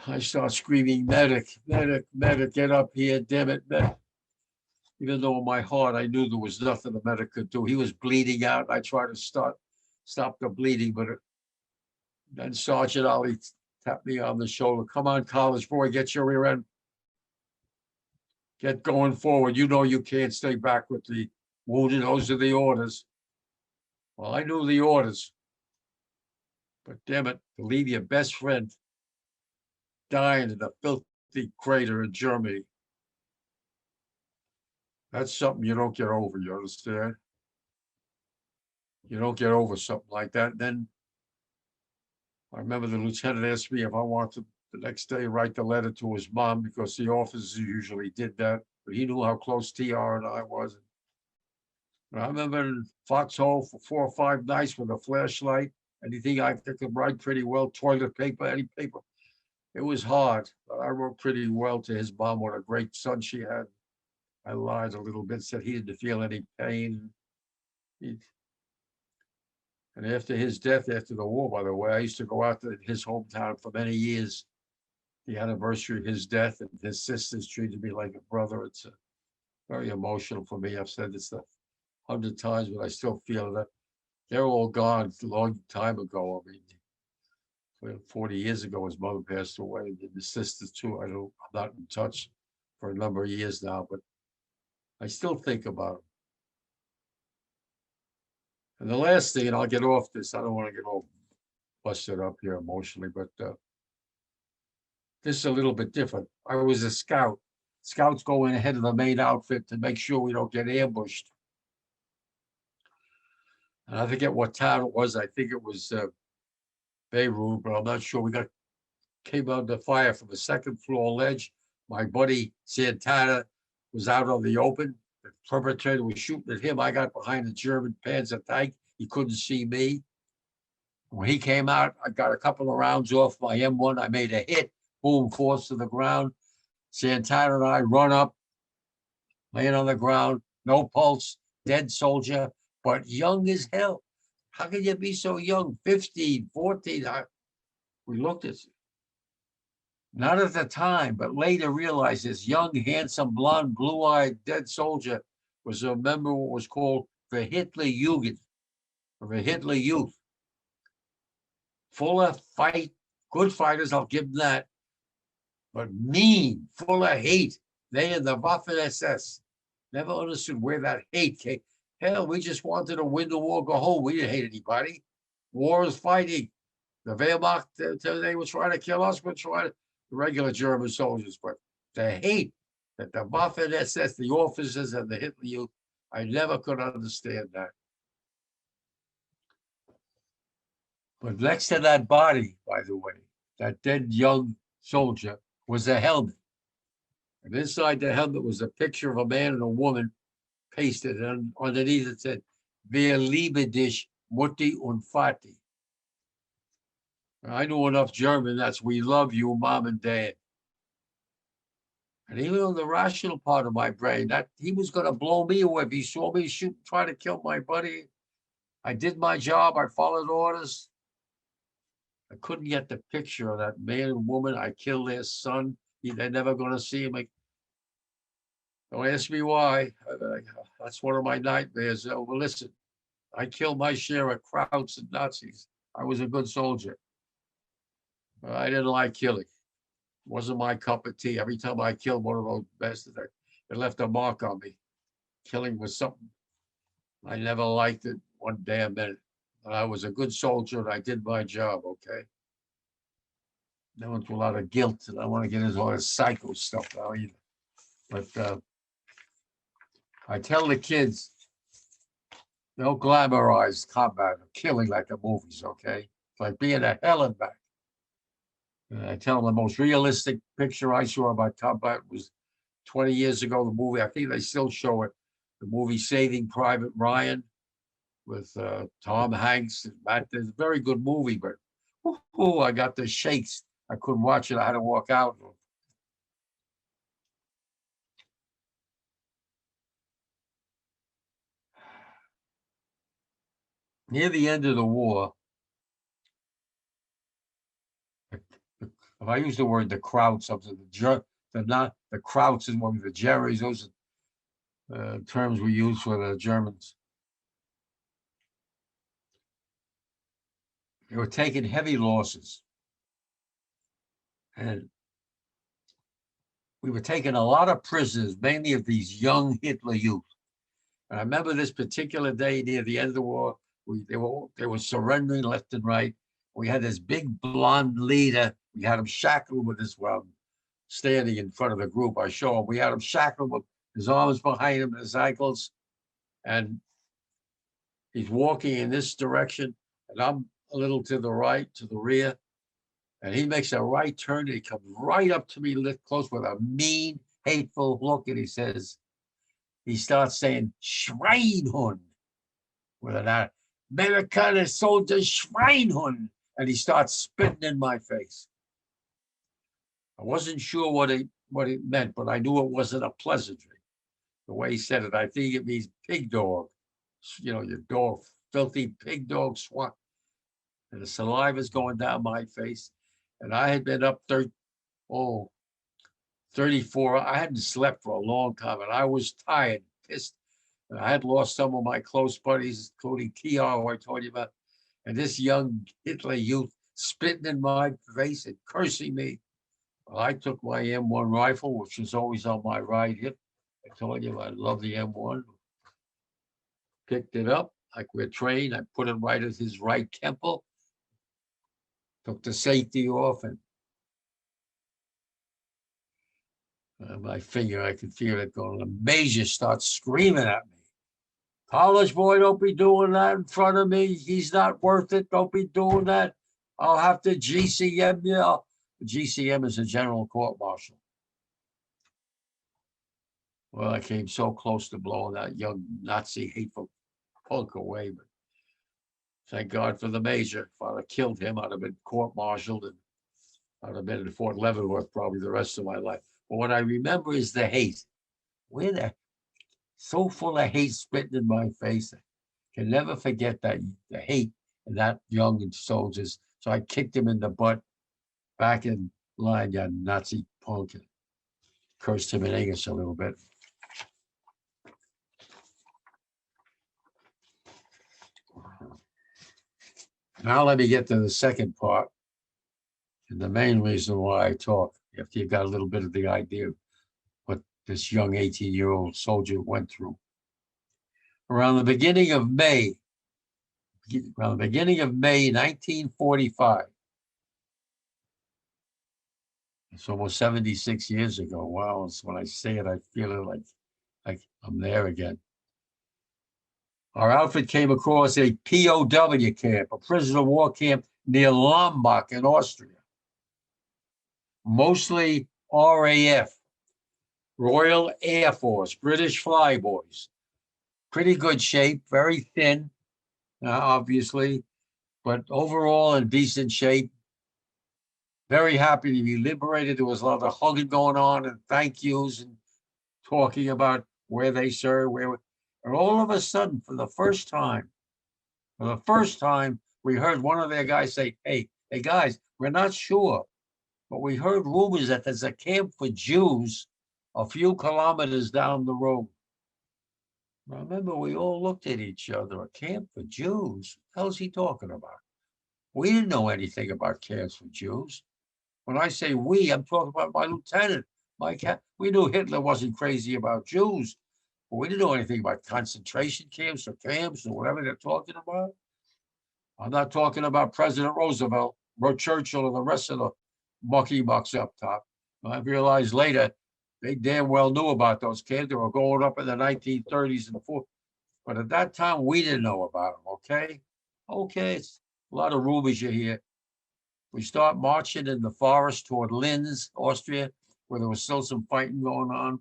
S7: I start screaming, medic, medic, medic, get up here, damn it, medic. Even though in my heart, I knew there was nothing the medic could do. He was bleeding out. I tried to stop the bleeding, but then Sergeant Ali tapped me on the shoulder. Come on, college boy, get your rear end. Get going forward. You know you can't stay back with the wounded. Those are the orders. Well, I knew the orders. But damn it, to leave your best friend dying in a filthy crater in Germany. That's something you don't get over, you understand? You don't get over something like that. Then I remember the lieutenant asked me if I wanted the next day write the letter to his mom, because the officers usually did that, but he knew how close TR and I was. And I remember in Foxhole for 4 or 5 nights with a flashlight, anything I could write pretty well, toilet paper, any paper. It was hard, but I wrote pretty well to his mom, what a great son she had. I lied a little bit, said he didn't feel any pain. And after his death, after the war, by the way, I used to go out to his hometown for many years. The anniversary of his death, and his sisters treated me like a brother. It's very emotional for me. I've said this 100 times, but I still feel that they're all gone a long time ago. I mean, 40 years ago, his mother passed away, and the sisters too. I'm not in touch for a number of years now, but I still think about him. And the last thing, and I'll get off this, I don't want to get all busted up here emotionally, but this is a little bit different. I was a scout. Scouts go in ahead of the main outfit to make sure we don't get ambushed. And I forget what town it was. I think it was Beirut, but I'm not sure. We came under fire from a second floor ledge. My buddy Santana was out on the open. The perpetrator was shooting at him. I got behind the German Panzer tank. He couldn't see me. When he came out, I got a couple of rounds off my M1. I made a hit. Boom, falls to the ground. Santana and I run up, laying on the ground, no pulse, dead soldier, but young as hell. How can you be so young? 15, 14. We looked at it. Not at the time, but later realized this young, handsome, blonde, blue-eyed, dead soldier was a member of what was called the Hitler Jugend, or the Hitler Youth. Full of fight, good fighters, I'll give them that, but mean, full of hate. They and the Waffen-SS never understood where that hate came. Hell, we just wanted to win the war, go home. We didn't hate anybody. War is fighting. The Wehrmacht, they were trying to kill us, we're trying to, the regular German soldiers, but the hate that the Waffen-SS, the officers and the Hitler Youth, I never could understand that. But next to that body, by the way, that dead young soldier, was a helmet. And inside the helmet was a picture of a man and a woman pasted, and underneath it said, "Wir lieben dich, Mutti und Vati." I knew enough German, that's "we love you, mom and dad." And even on the rational part of my brain, that he was going to blow me away if he saw me shoot, try to kill my buddy. I did my job. I followed orders. I couldn't get the picture of that man and woman. I killed their son. They're never going to see him. Don't ask me why. That's one of my nightmares. Well, listen, I killed my share of Krauts and Nazis. I was a good soldier. But I didn't like killing. It wasn't my cup of tea. Every time I killed one of those bastards, it left a mark on me. Killing was something I never liked it one damn minute. But I was a good soldier and I did my job, okay? I went through a lot of guilt, and I want to get into all this psycho stuff now either. But I tell the kids, don't glamorize combat or killing like the movies, okay? It's like being a hell and back. And I tell them the most realistic picture I saw about combat was 20 years ago, the movie, I think they still show it, the movie Saving Private Ryan with Tom Hanks and Matt. It's a very good movie, but I got the shakes. I couldn't watch it. I had to walk out. Near the end of the war, if I use the word the Krauts, the Krauts is one of the Jerrys, those are terms we use for the Germans. They were taking heavy losses. And we were taking a lot of prisoners, mainly of these young Hitler youth. And I remember this particular day near the end of the war, they were surrendering left and right. We had this big blonde leader. We had him shackled with his standing in front of the group. I show him. We had him shackled with his arms behind him, his ankles, and he's walking in this direction, and I'm a little to the right, to the rear, and he makes a right turn, and he comes right up to me, close with a mean, hateful look, and he starts saying, Schweinhund, with an American soldier, Schweinhund, and he starts spitting in my face. I wasn't sure what it meant, but I knew it wasn't a pleasantry. The way he said it, I think it means pig dog. You know, your dog, filthy pig dog swat. And the saliva's going down my face. And I had been up 34. I hadn't slept for a long time, and I was tired, pissed. And I had lost some of my close buddies, including T.R., who I told you about. And this young Hitler youth spitting in my face and cursing me. Well, I took my M1 rifle, which was always on my right hip. I told you I love the M1. Picked it up like we're trained. I put it right at his right temple. Took the safety off, and my finger, I could feel it going. The major starts screaming at me. College boy, don't be doing that in front of me. He's not worth it. Don't be doing that. I'll have to GCM you. GCM is a general court martial. Well, I came so close to blowing that young Nazi hateful punk away, but thank God for the major. If I'd have killed him, I'd have been court-martialed, and I'd have been in Fort Leavenworth probably the rest of my life. But what I remember is the hate. So full of hate spitting in my face. I can never forget that, the hate in that young soldiers. So I kicked him in the butt, back in line, you Nazi punk, and cursed him in English a little bit. Now let me get to the second part, and the main reason why I talk, after you got a little bit of the idea of what this young 18-year-old soldier went through. Around the beginning of May 1945, it's almost 76 years ago. Wow, so when I say it, I feel it like I'm there again. Our outfit came across a POW camp, a prisoner of war camp near Lombok in Austria. Mostly RAF, Royal Air Force, British flyboys. Pretty good shape, very thin, obviously, but overall in decent shape. very happy to be liberated. There was a lot of hugging going on and thank yous and talking about where they serve, and all of a sudden, for the first time, we heard one of their guys say, hey guys, we're not sure, but we heard rumors that there's a camp for Jews a few kilometers down the road. I remember we all looked at each other, a camp for Jews? What the hell's he talking about? We didn't know anything about camps for Jews. When I say we, I'm talking about my lieutenant, we knew Hitler wasn't crazy about Jews, but we didn't know anything about concentration camps or whatever they're talking about. I'm not talking about President Roosevelt, Churchill, and the rest of the mucky mucks up top. I realized later they damn well knew about those camps. They were going up in the 1930s and the 40s. But at that time, we didn't know about them, okay? Okay, it's a lot of rumors you hear. We start marching in the forest toward Linz, Austria, where there was still some fighting going on.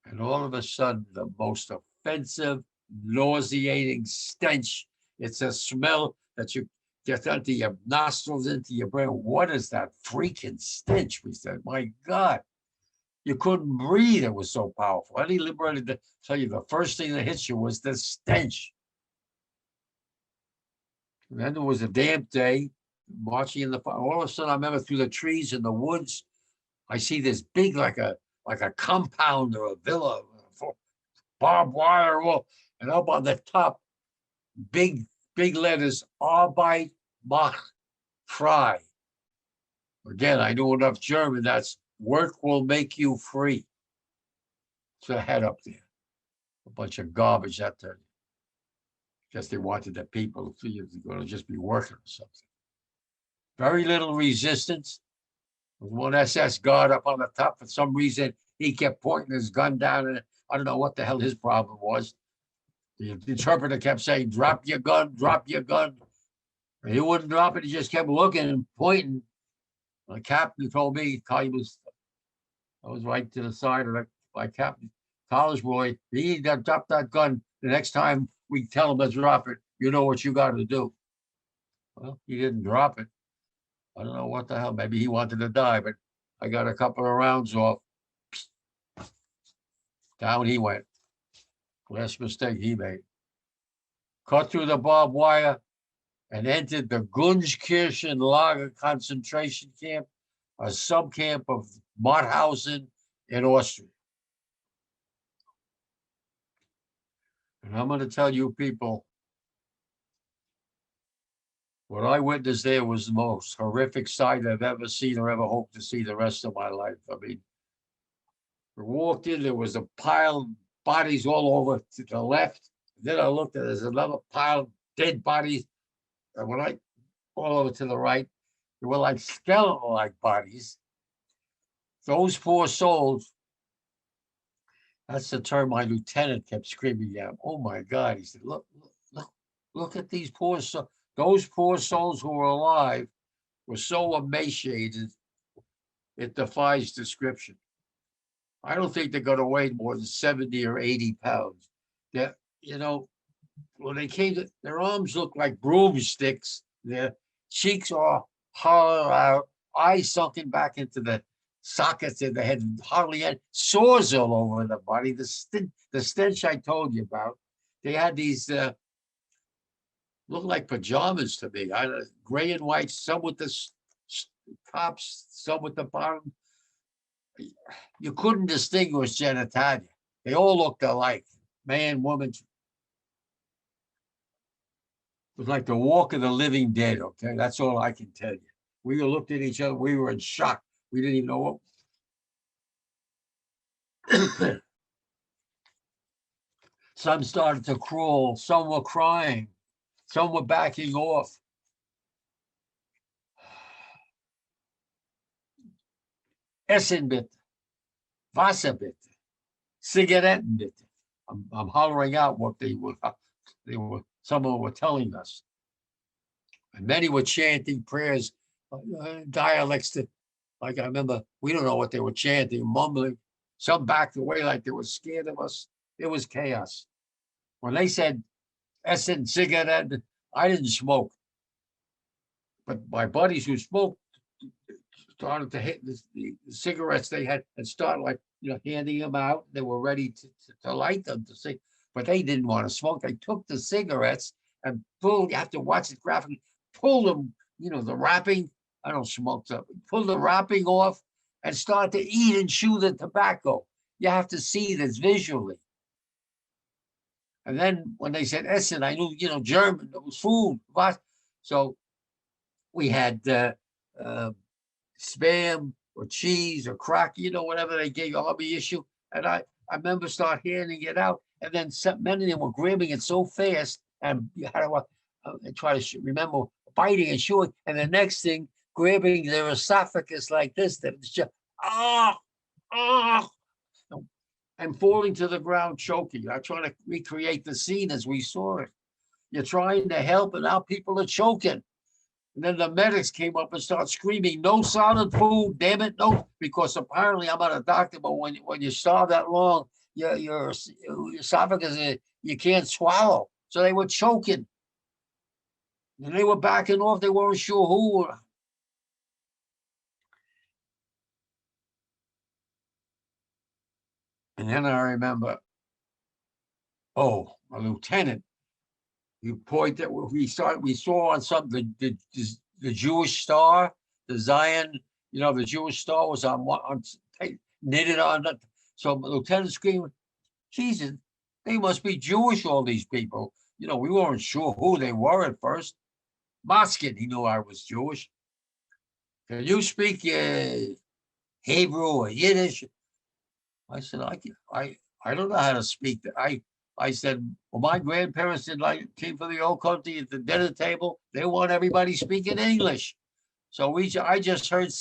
S7: And all of a sudden, the most offensive, nauseating stench. It's a smell that you get into your nostrils, into your brain. What is that freaking stench? We said, my God, you couldn't breathe. It was so powerful. Any liberated to tell you the first thing that hits you was the stench. And then there was a damp day, marching in the fire. All of a sudden, I remember through the trees in the woods, I see this big, like a compound or a villa, barbed wire wall, and up on the top, big letters, Arbeit macht frei. Again, I knew enough German, that's work will make you free. So I had up there a bunch of garbage that time. Guess they wanted the people to just be working or something. Very little resistance. There was one SS guard up on the top. For some reason, he kept pointing his gun down, and I don't know what the hell his problem was. The interpreter kept saying, drop your gun, drop your gun. And he wouldn't drop it. He just kept looking and pointing. The captain told me, I was right to the side of my captain, college boy, he dropped that gun. The next time we tell him to drop it, you know what you got to do. Well, he didn't drop it. I don't know what the hell. Maybe he wanted to die, but I got a couple of rounds off. Down he went. Last mistake he made. Cut through the barbed wire and entered the Gunskirchen Concentration Camp, a subcamp of Mauthausen in Austria. And I'm going to tell you people, what I witnessed there was the most horrific sight I've ever seen or ever hope to see the rest of my life. I mean, we walked in, there was a pile of bodies all over to the left. Then I looked at there's another pile of dead bodies. And when I all over to the right, they were like skeletal-like bodies. Those poor souls, that's the term my lieutenant kept screaming at. Oh my God, he said, look at these poor souls. Those poor souls who were alive were so emaciated, it defies description. I don't think they're going to weigh more than 70 or 80 pounds. They're, when they came to, their arms looked like broomsticks. Their cheeks are hollowed out, eyes sunken back into the sockets in the head, hardly had sores all over the body. The stench I told you about, they had these, look like pajamas to me. Gray and white, some with the tops, some with the bottom. You couldn't distinguish genitalia. They all looked alike, man, woman. It was like the walk of the living dead, okay? That's all I can tell you. We looked at each other, we were in shock. We didn't even know what. Some started to crawl, some were crying, some were backing off. Essen bitte, Wasser bitte, Zigaretten bitte. I'm hollering out what they were. Some of them were telling us. And many were chanting prayers, dialects that, like I remember, we don't know what they were chanting, mumbling. Some backed away like they were scared of us. It was chaos. When they said Essen cigarette, I didn't smoke. but my buddies who smoked started to hit the cigarettes they had and started like, handing them out. They were ready to light them to see, but they didn't want to smoke. They took the cigarettes and pulled, you have to watch it graphically, pull them, the wrapping. I don't smoke stuff. Pull the wrapping off and start to eat and chew the tobacco. You have to see this visually. And then when they said Essen, I knew, German, it was food. So we had spam or cheese or crack, whatever they gave you, army issue. And I remember start handing it out. And then many of them were grabbing it so fast and I try to remember biting and chewing. And the next thing, grabbing their esophagus like this, that was just, and falling to the ground choking. I try to recreate the scene as we saw it. You're trying to help, and now people are choking. And then the medics came up and started screaming, "No solid food, damn it, no!" Because apparently I'm not a doctor, but when you starve that long, your esophagus, you can't swallow. So they were choking. And they were backing off. They weren't sure who. And then I remember, a lieutenant. You point that we saw on something the Jewish star, the Zion, the Jewish star was on knitted on it. So Lieutenant screamed, "Jesus, they must be Jewish, all these people." We weren't sure who they were at first. Moskin, he knew I was Jewish. "Can you speak Hebrew or Yiddish?" I said, I don't know how to speak that. I said, well, my grandparents came from the old country at the dinner table. They want everybody speaking English. So I just heard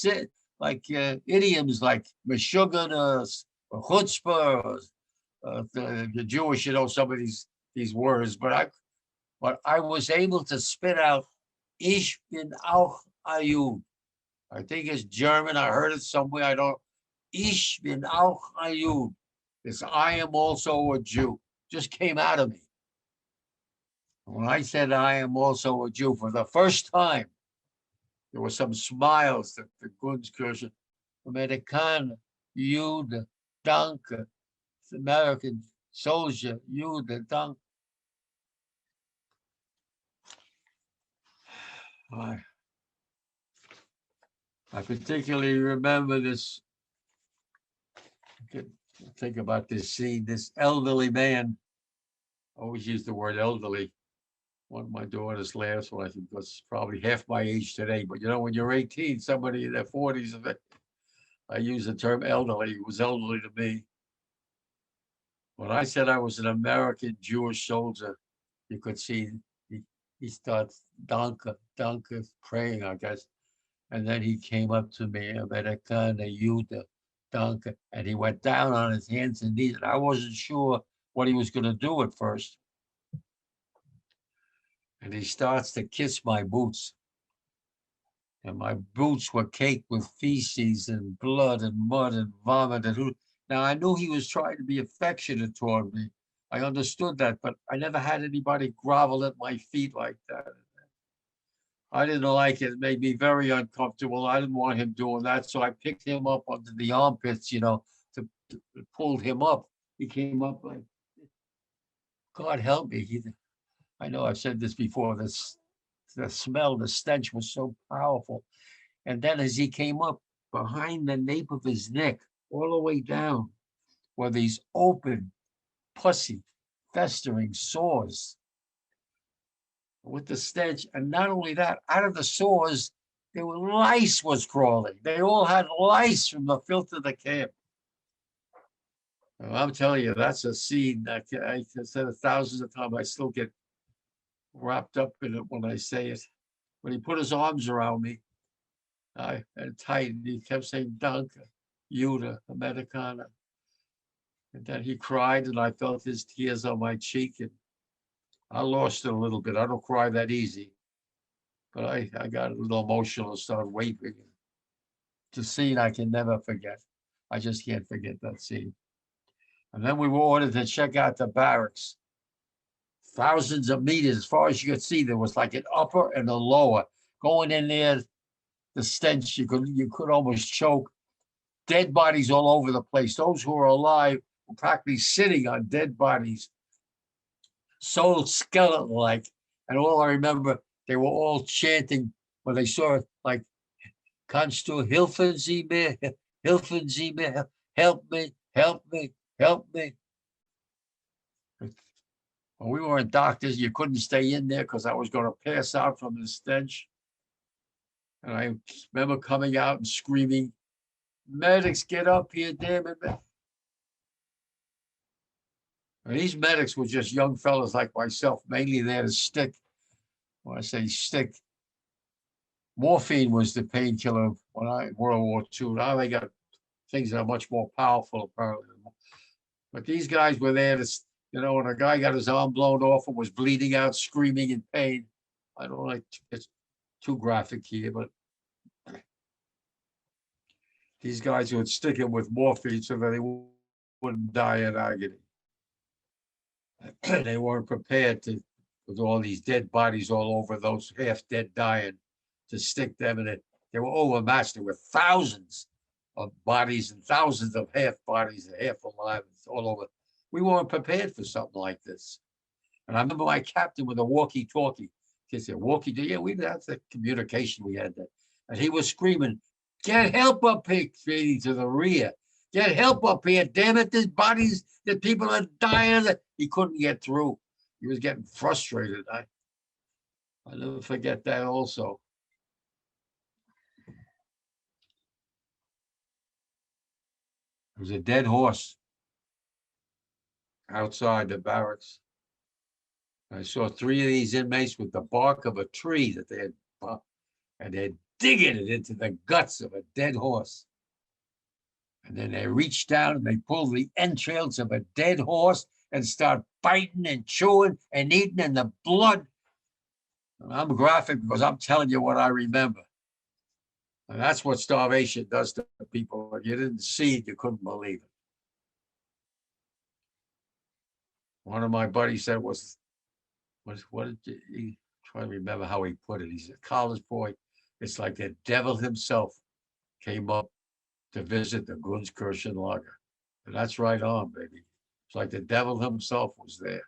S7: idioms like meshuggah or chutzpah, the Jewish, some of these words. But I was able to spit out Ich bin auch ein Jude. I think it's German. I heard it somewhere. I don't. Ich bin auch ein Jude. It's I am also a Jew. Just came out of me. When I said I am also a Jew for the first time, there were some smiles that the Gunskirchen, Amerikaner, Jude, Danke, American soldier, Jude, Danke. I particularly remember this. Think about this scene. This elderly man, I always use the word elderly. One of my daughters laughs when I think that's probably half my age today. But when you're 18, somebody in their 40s, I use the term elderly. He was elderly to me. When I said I was an American Jewish soldier, you could see he starts Danke, Danke, praying, I guess. And then he came up to me, Amerikaner, Jude, Danke, and he went down on his hands and knees. And I wasn't sure what he was going to do at first. And he starts to kiss my boots. And my boots were caked with feces and blood and mud and vomit. Now, I knew he was trying to be affectionate toward me. I understood that, but I never had anybody grovel at my feet like that. I didn't like it. It made me very uncomfortable. I didn't want him doing that. So I picked him up under the armpits, to pull him up. He came up like, God help me. I know I've said this before. The smell, the stench was so powerful. And then as he came up, behind the nape of his neck, all the way down, were these open, pussy, festering sores with the stench. And not only that, out of the sores, there were lice was crawling. They all had lice from the filth of the camp. And I'm telling you, that's a scene that I said it thousands of times. I still get wrapped up in it when I say it. When he put his arms around me, and tight, and he kept saying, Danke, Jude, Amerikaner. And then he cried, and I felt his tears on my cheek, and I lost it a little bit. I don't cry that easy, but I got a little emotional and started weeping. It's a scene I can never forget. I just can't forget that scene. And then we were ordered to check out the barracks. Thousands of meters, as far as you could see, there was like an upper and a lower. going in there, the stench, you could almost choke. Dead bodies all over the place. Those who were alive were practically sitting on dead bodies, so skeleton-like. And all I remember, they were all chanting when they saw it, like, kannst du helfen Sie mir, helfen Sie mir, help me, help me, help me. When we weren't doctors, you couldn't stay in there because I was going to pass out from the stench. And I remember coming out and screaming, medics, get up here, damn it. And these medics were just young fellas like myself, mainly there to stick. When I say stick, morphine was the painkiller when World War II. Now they got things that are much more powerful, apparently. But these guys were there to, when a guy got his arm blown off and was bleeding out, screaming in pain. I don't like it's too graphic here, but these guys would stick him with morphine so that they wouldn't die in agony. They weren't prepared to, with all these dead bodies all over, those half dead dying, to stick them in it. They were overmatched. There were thousands of bodies and thousands of half bodies and half alive all over. We weren't prepared for something like this. And I remember my captain with a walkie-talkie. He said, walkie-talkie, yeah, that's the communication we had there. And he was screaming, get help up here, feeding to the rear. Get help up here, damn it, there's bodies, the people are dying. He couldn't get through. He was getting frustrated. I'll never forget that also. There was a dead horse outside the barracks. I saw 3 of these inmates with the bark of a tree that they had, and they're digging it into the guts of a dead horse. And then they reach down and they pull the entrails of a dead horse and start biting and chewing and eating, and the blood. And I'm graphic because I'm telling you what I remember. And that's what starvation does to people. If you didn't see it, you couldn't believe it. One of my buddies said what did he try to remember how he put it? He's a college boy. It's like the devil himself came up to visit the Gunskirchen lager. And that's right on, baby. It's like the devil himself was there.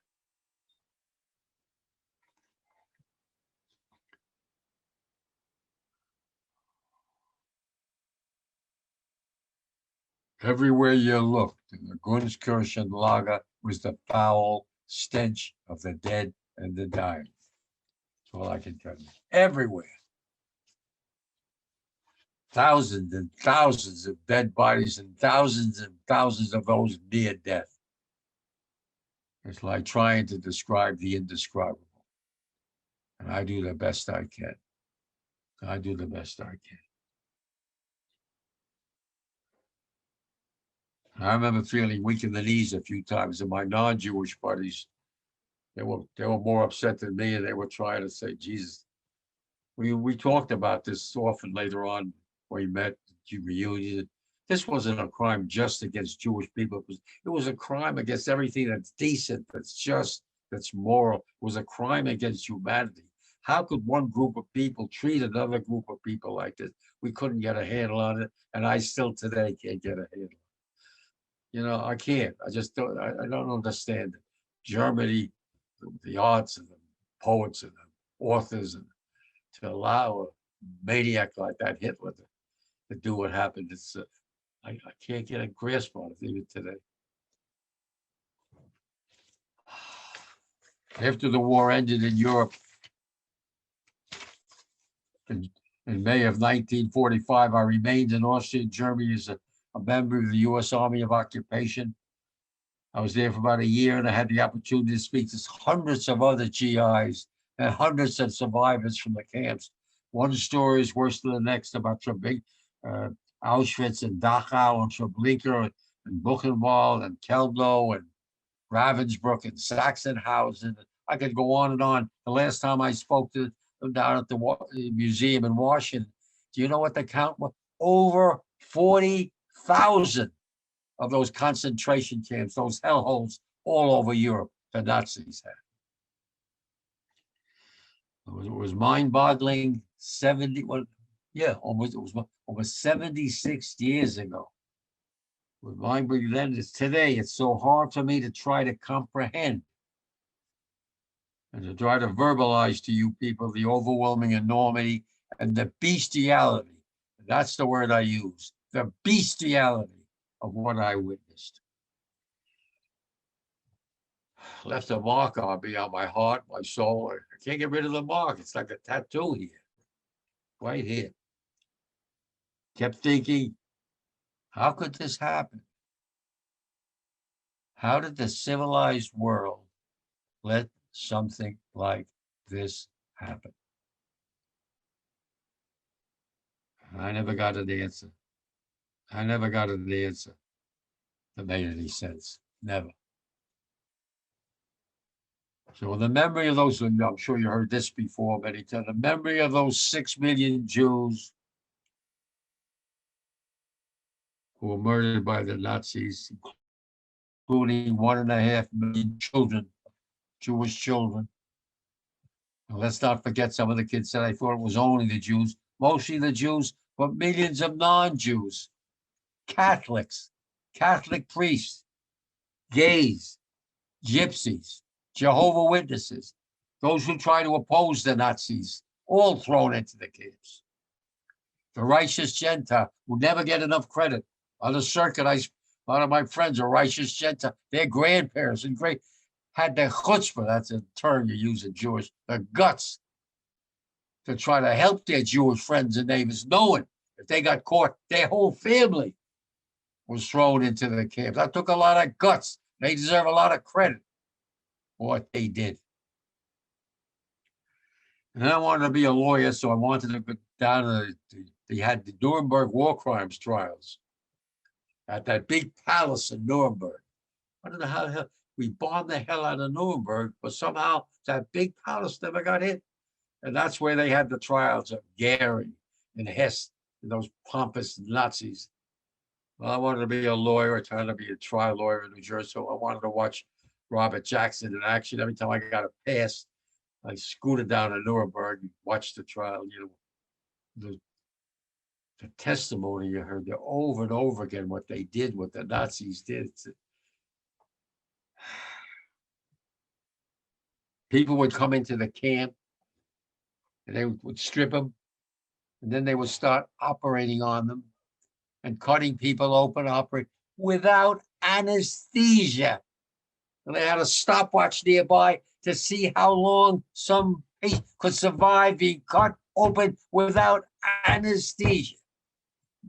S7: Everywhere you looked in the Gunskirchen lager was the foul stench of the dead and the dying. That's all I can tell you. Everywhere. Thousands and thousands of dead bodies and thousands of those near death. It's like trying to describe the indescribable. And I do the best I can. I do the best I can. I remember feeling weak in the knees a few times, and my non-Jewish buddies, they were more upset than me, and they were trying to say, Jesus. We talked about this often later on. We met reunions. This wasn't a crime just against Jewish people. It was a crime against everything that's decent, that's just, that's moral. It was a crime against humanity. How could one group of people treat another group of people like this? We couldn't get a handle on it, and I still today can't get a handle. I can't. I just don't. I don't understand it. Germany, the arts and the poets and the authors, and to allow a maniac like that Hitler to do what happened. It's I can't get a grasp on it even today. After the war ended in Europe, in May of 1945, I remained in Austria and Germany as a member of the U.S. Army of Occupation. I was there for about a year, and I had the opportunity to speak to hundreds of other GIs and hundreds of survivors from the camps. One story is worse than the next about Auschwitz and Dachau and Treblinka and Buchenwald and Keldow and Ravensbrück and Sachsenhausen. I could go on and on. The last time I spoke to them down at the museum in Washington, do you know what the count was? Over 40,000 of those concentration camps, those hellholes all over Europe, the Nazis had. It was mind-boggling almost, it was over 76 years ago. Remind me then, it's today, it's so hard for me to try to comprehend and to try to verbalize to you people the overwhelming enormity and the bestiality. That's the word I use, the bestiality of what I witnessed. Left a mark on me, on my heart, my soul. I can't get rid of the mark. It's like a tattoo here, right here. Kept thinking, how could this happen? How did the civilized world let something like this happen? I never got an answer. I never got an answer that made any sense. Never. So in the memory of those, I'm sure you heard this before many times, the memory of those 6 million Jews who were murdered by the Nazis, including 1.5 million children, Jewish children. And let's not forget some of the kids said I thought it was only the Jews, mostly the Jews, but millions of non-Jews, Catholics, Catholic priests, gays, gypsies, Jehovah's Witnesses, those who try to oppose the Nazis, all thrown into the camps. The righteous Gentile who never get enough credit. On the circuit, a lot of my friends are righteous Gentile. Their grandparents and great had the chutzpah, that's a term you use in Jewish, the guts to try to help their Jewish friends and neighbors, knowing if they got caught, their whole family was thrown into the camp. That took a lot of guts. They deserve a lot of credit for what they did. And I wanted to be a lawyer, so I wanted to go down to they had the Nuremberg war crimes trials at that big palace in Nuremberg. I don't know how the hell we bombed the hell out of Nuremberg, but somehow that big palace never got hit. And that's where they had the trials of Goering and Hess and those pompous Nazis. Well, I wanted to be a lawyer, trying to be a trial lawyer in New Jersey, so I wanted to watch Robert Jackson in action. Every time I got a pass, I scooted down to Nuremberg and watched the trial. You know, the testimony you heard there over and over again, what they did, what the Nazis did. People would come into the camp and they would strip them, and then they would start operating on them and cutting people open, operate without anesthesia. And they had a stopwatch nearby to see how long some patient could survive being cut open without anesthesia.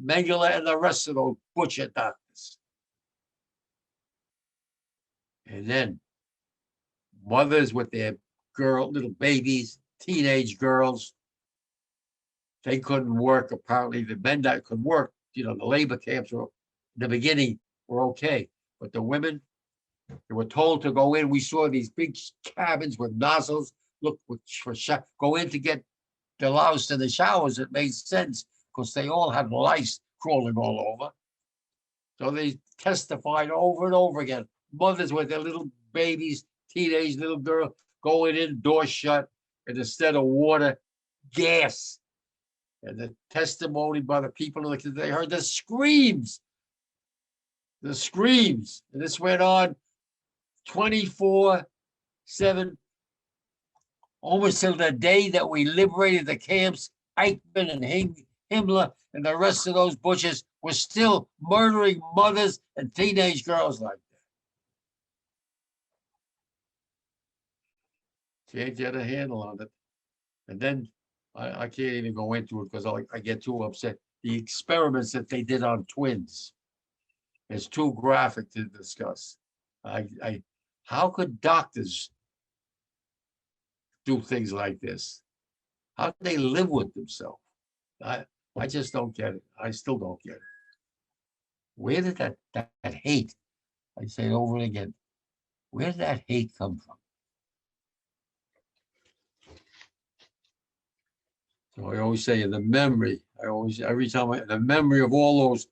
S7: Mengele and the rest of those butcher doctors. And then mothers with their little babies, teenage girls, they couldn't work. Apparently the men that could work, you know, the labor camps were, in the beginning were okay. But the women, they were told to go in. We saw these big cabins with nozzles, look for go in to get deloused in the showers. It made sense because they all had lice crawling all over. So they testified over and over again. Mothers with their little babies, teenage little girl, going in, door shut, and instead of water, gas. And the testimony by the people, they heard the screams. The screams. And this went on 24/7, almost till the day that we liberated the camps. Eichmann and Himmler and the rest of those butchers were still murdering mothers and teenage girls like that. Can't get a handle on it. And then I can't even go into it because I get too upset. The experiments that they did on twins is too graphic to discuss. How could doctors do things like this? How do they live with themselves? I just don't get it. I still don't get it. Where did that hate, I say it over and again, where did that hate come from? So I always say in the memory, every time the memory of all those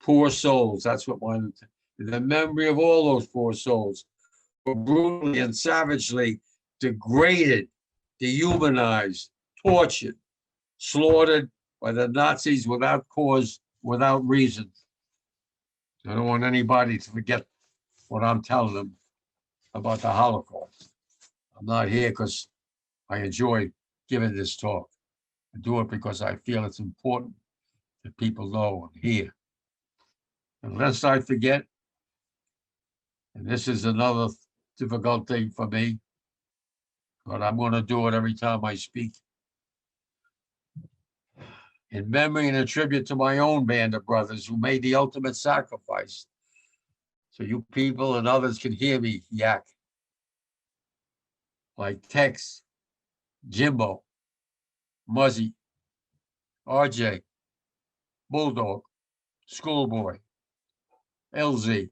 S7: poor souls, that's what in the memory of all those poor souls were brutally and savagely degraded, dehumanized, tortured, slaughtered by the Nazis without cause, without reason. I don't want anybody to forget what I'm telling them about the Holocaust. I'm not here because I enjoy giving this talk. I do it because I feel it's important that people know and hear. Unless I forget, and this is another difficult thing for me, but I'm going to do it every time I speak. In memory and a tribute to my own band of brothers who made the ultimate sacrifice, so you people and others can hear me yak. Like Tex, Jimbo, Muzzy, RJ, Bulldog, Schoolboy, LZ,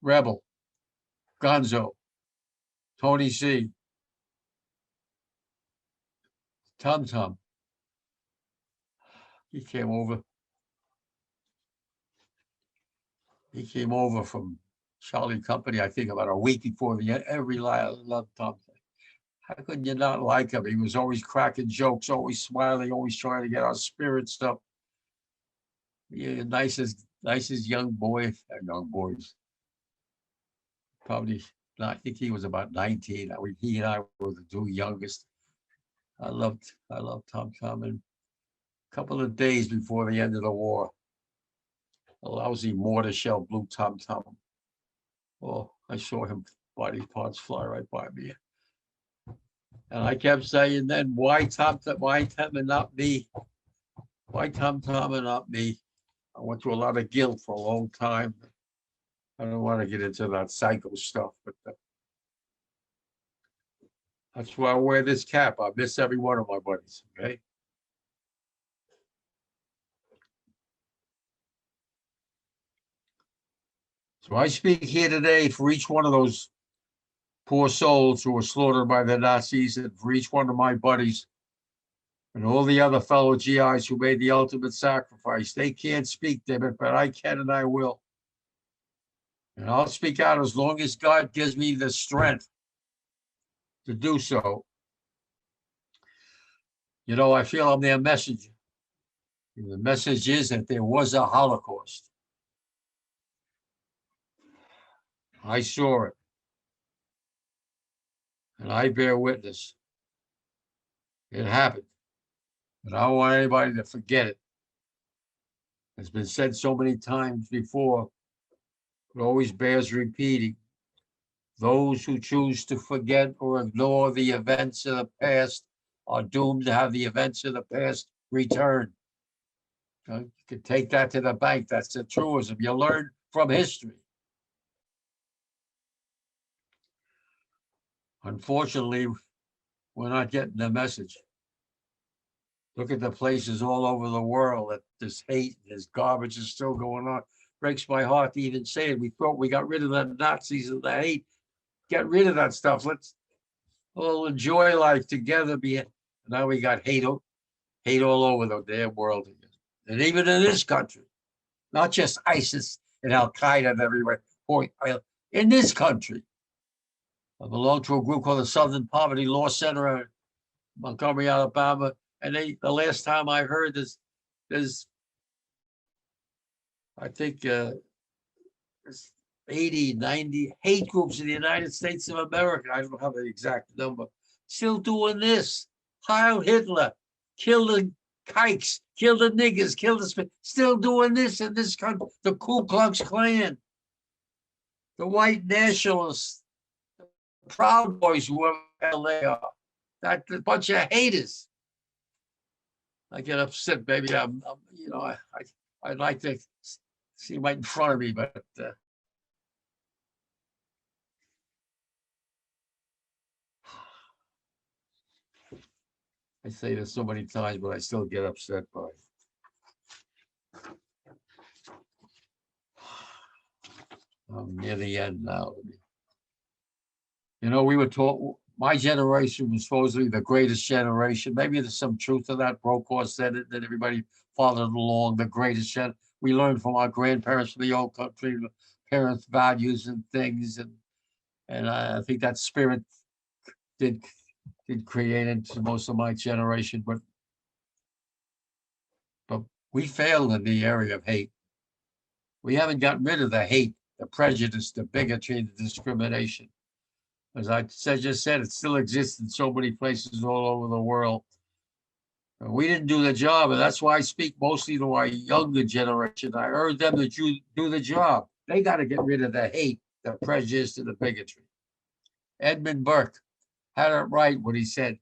S7: Rebel, Gonzo, Tony C, Tum Tum. He came over. He came over from Charlie Company, I think about a week before the end. Every line, I loved Tum Tum. How could you not like him? He was always cracking jokes, always smiling, always trying to get our spirits up. Yeah, nicest young boy, young boys. Probably, I think he was about 19. He and I were the two youngest. I loved Tum Tum. And a couple of days before the end of the war, a lousy mortar shell blew Tum Tum. Oh, I saw him body parts fly right by me. And I kept saying then, why Tum Tum and not me? Why Tum Tum and not me? I went through a lot of guilt for a long time. I don't want to get into that psycho stuff, but that's why I wear this cap. I miss every one of my buddies, okay? So I speak here today for each one of those poor souls who were slaughtered by the Nazis, and for each one of my buddies and all the other fellow GIs who made the ultimate sacrifice. They can't speak, David, but I can and I will. And I'll speak out as long as God gives me the strength to do so. You know, I feel I'm their messenger. And the message is that there was a Holocaust. I saw it. And I bear witness. It happened. And I don't want anybody to forget it. It's been said so many times before, it always bears repeating. Those who choose to forget or ignore the events of the past are doomed to have the events of the past return. You can take that to the bank. That's the truism. You learn from history. Unfortunately, we're not getting the message. Look at the places all over the world that this hate, this garbage is still going on. Breaks my heart to even say it. We thought we got rid of the Nazis and the hate. Get rid of that stuff. Let's all enjoy life together. Now we got hate all over the damn world again. And even in this country, not just ISIS and Al Qaeda and everywhere. In this country, I belong to a group called the Southern Poverty Law Center in Montgomery, Alabama. And the last time I heard there's I think there's 80, 90 hate groups in the United States of America. I don't have the exact number. Still doing this. Heil Hitler, kill the kikes, kill the niggers, kill the still doing this in this country. The Ku Klux Klan, the white nationalists, the Proud Boys, whoever the hell they are. That's a bunch of haters. I get upset, baby. I'd like to see right in front of me, but I say this so many times, but I still get upset by it. I'm near the end now. You know, we were taught, my generation was supposedly the greatest generation. Maybe there's some truth to that. Brokaw said it, that everybody followed along, the greatest generation. We learned from our grandparents from the old country, the parents' values and things. And I think that spirit did create into most of my generation. But We failed in the area of hate. We haven't gotten rid of the hate, the prejudice, the bigotry, the discrimination. As I just said, it still exists in so many places all over the world. We didn't do the job, and that's why I speak mostly to our younger generation. I urge them to do the job. They got to get rid of the hate, the prejudice, and the bigotry. Edmund Burke had it right when he said,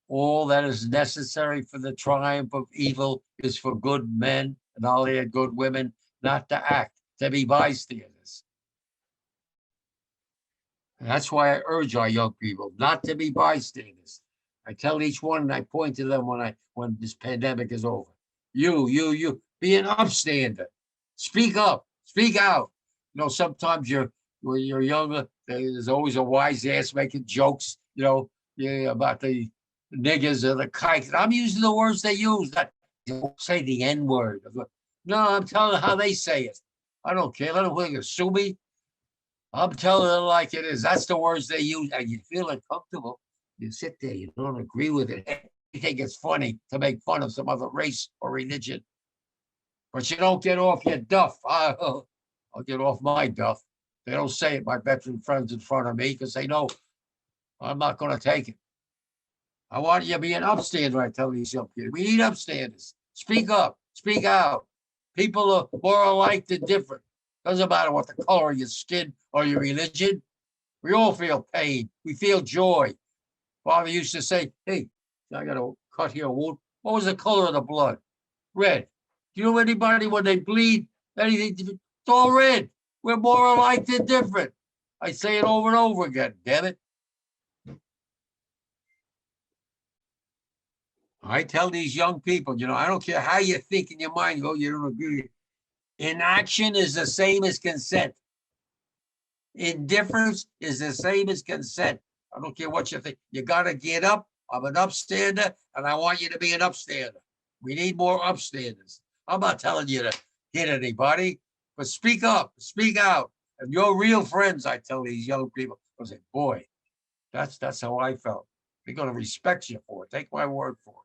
S7: all that is necessary for the triumph of evil is for good men and all their good women not to act, to be bystanders. And that's why I urge our young people not to be bystanders. I tell each one, and I point to them when this pandemic is over. You, be an upstander. Speak up, speak out. You know, sometimes when you're younger, there's always a wise ass making jokes, about the niggers or the kikes. I'm using the words they use. They won't say the N word. No, I'm telling them how they say it. I don't care. Let them sue me. I'm telling them like it is. That's the words they use, and you feel uncomfortable. You sit there, you don't agree with it. You think it's funny to make fun of some other race or religion, but you don't get off your duff. I'll get off my duff. They don't say it, my veteran friends in front of me, because they know I'm not going to take it. I want you to be an upstander, I tell these young kids. We need upstanders. Speak up, speak out. People are more alike than different. Doesn't matter what the color of your skin or your religion. We all feel pain. We feel joy. Father used to say, hey, I got to cut here a wound. What was the color of the blood? Red. Do you know anybody when they bleed? Anything? It's all red. We're more alike than different. I say it over and over again, damn it. I tell these young people, I don't care how you think in your mind, you don't agree. Inaction is the same as consent. Indifference is the same as consent. I don't care what you think. You got to get up. I'm an upstander, and I want you to be an upstander. We need more upstanders. I'm not telling you to hit anybody, but speak up, speak out. And your real friends, I tell these young people, I say, boy, that's how I felt. They're going to respect you for it. Take my word for it.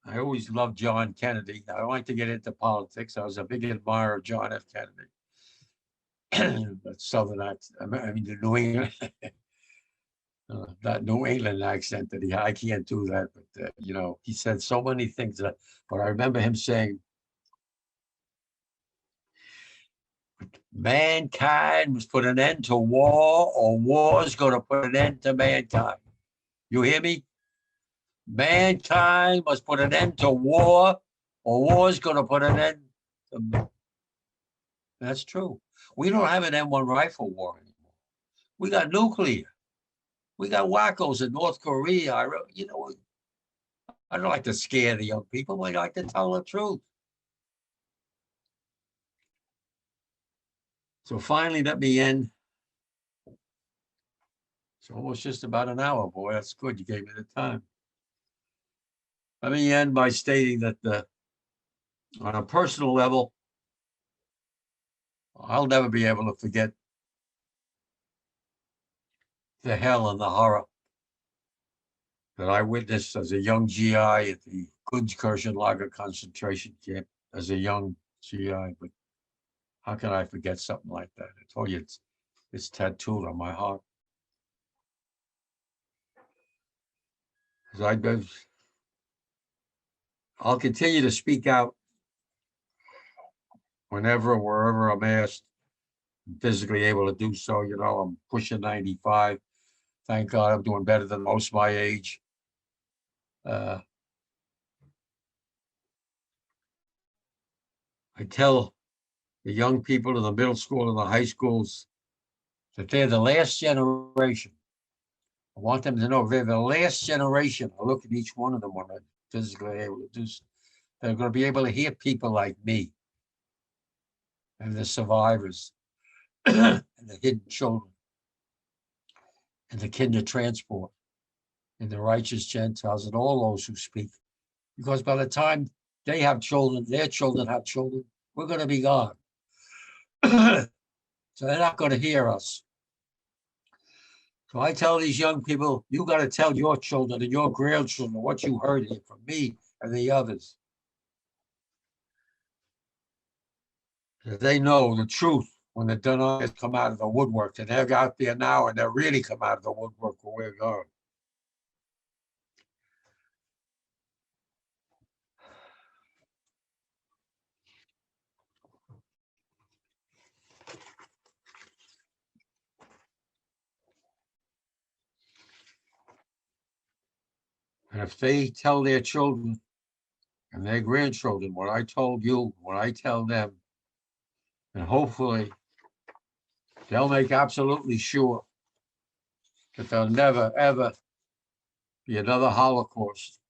S7: I always loved John Kennedy. I don't like to get into politics. I was a big admirer of John F. Kennedy. That Southern accent, the New England, that New England accent that I can't do that. But, he said so many things but I remember him saying, mankind must put an end to war, or war is going to put an end to mankind. You hear me? Mankind must put an end to war, or war is going to put an end to. That's true. We don't have an M1 rifle war anymore. We got nuclear. We got wackos in North Korea. I don't like to scare the young people. I like to tell the truth. So finally, let me end. It's almost just about an hour, boy. That's good. You gave me the time. Let me end by stating that on a personal level, I'll never be able to forget the hell and the horror that I witnessed as a young GI at the Gunskirchen Concentration Camp as a young GI. But how can I forget something like that? I told you it's tattooed on my heart. I'll continue to speak out whenever and wherever I'm asked, I'm physically able to do so. I'm pushing 95. Thank God I'm doing better than most my age. I tell the young people in the middle school and the high schools that they're the last generation. I want them to know they're the last generation. I look at each one of them when I'm physically able to do so. They're going to be able to hear people like me and the survivors and the hidden children and the kinder transport and the righteous Gentiles and all those who speak. Because by the time they have children, their children have children, we're going to be gone. So they're not going to hear us. So I tell these young people, you got to tell your children and your grandchildren what you heard here from me and the others. That they know the truth when the deniers come out of the woodwork, and they're out there now and they're really come out of the woodwork where we're going. And if they tell their children and their grandchildren what I told you, what I tell them, and hopefully they'll make absolutely sure that there'll never, ever be another Holocaust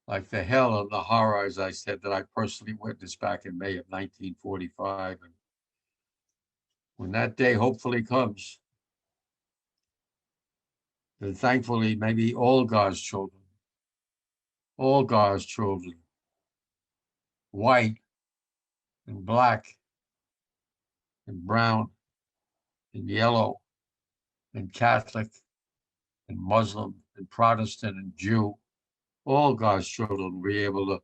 S7: like the hell and the horror, as I said, that I personally witnessed back in May of 1945. And when that day hopefully comes, then thankfully maybe all God's children, white and black and brown and yellow and Catholic and Muslim and Protestant and Jew, all God's children will be able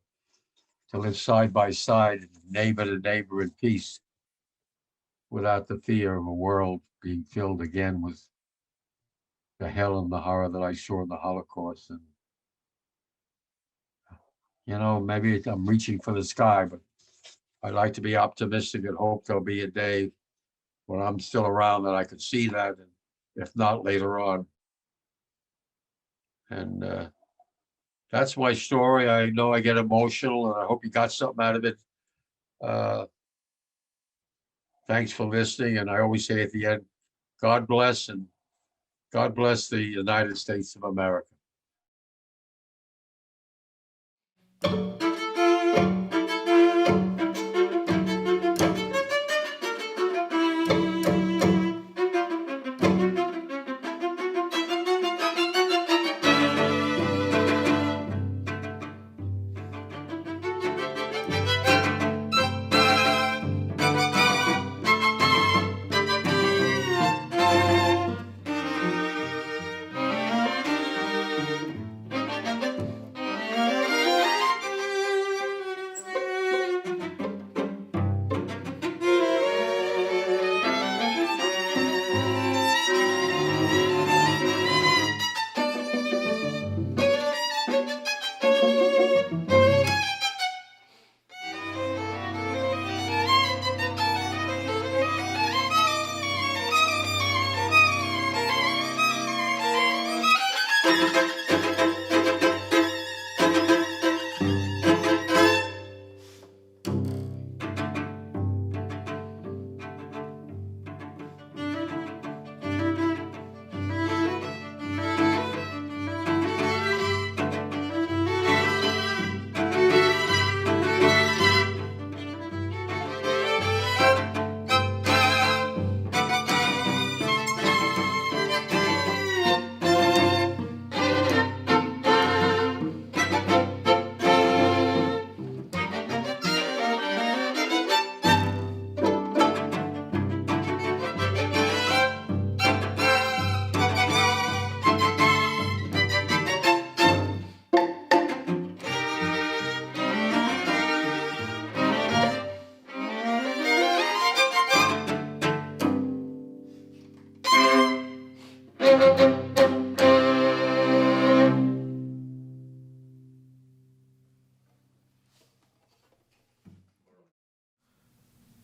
S7: to live side by side, neighbor to neighbor in peace, without the fear of a world being filled again with the hell and the horror that I saw in the Holocaust. And, you know, maybe I'm reaching for the sky, but I'd like to be optimistic and hope there'll be a day when I'm still around that I could see that, and if not later on. And that's my story. I know I get emotional, and I hope you got something out of it. Thanks for listening. And I always say at the end, God bless, and God bless the United States of America.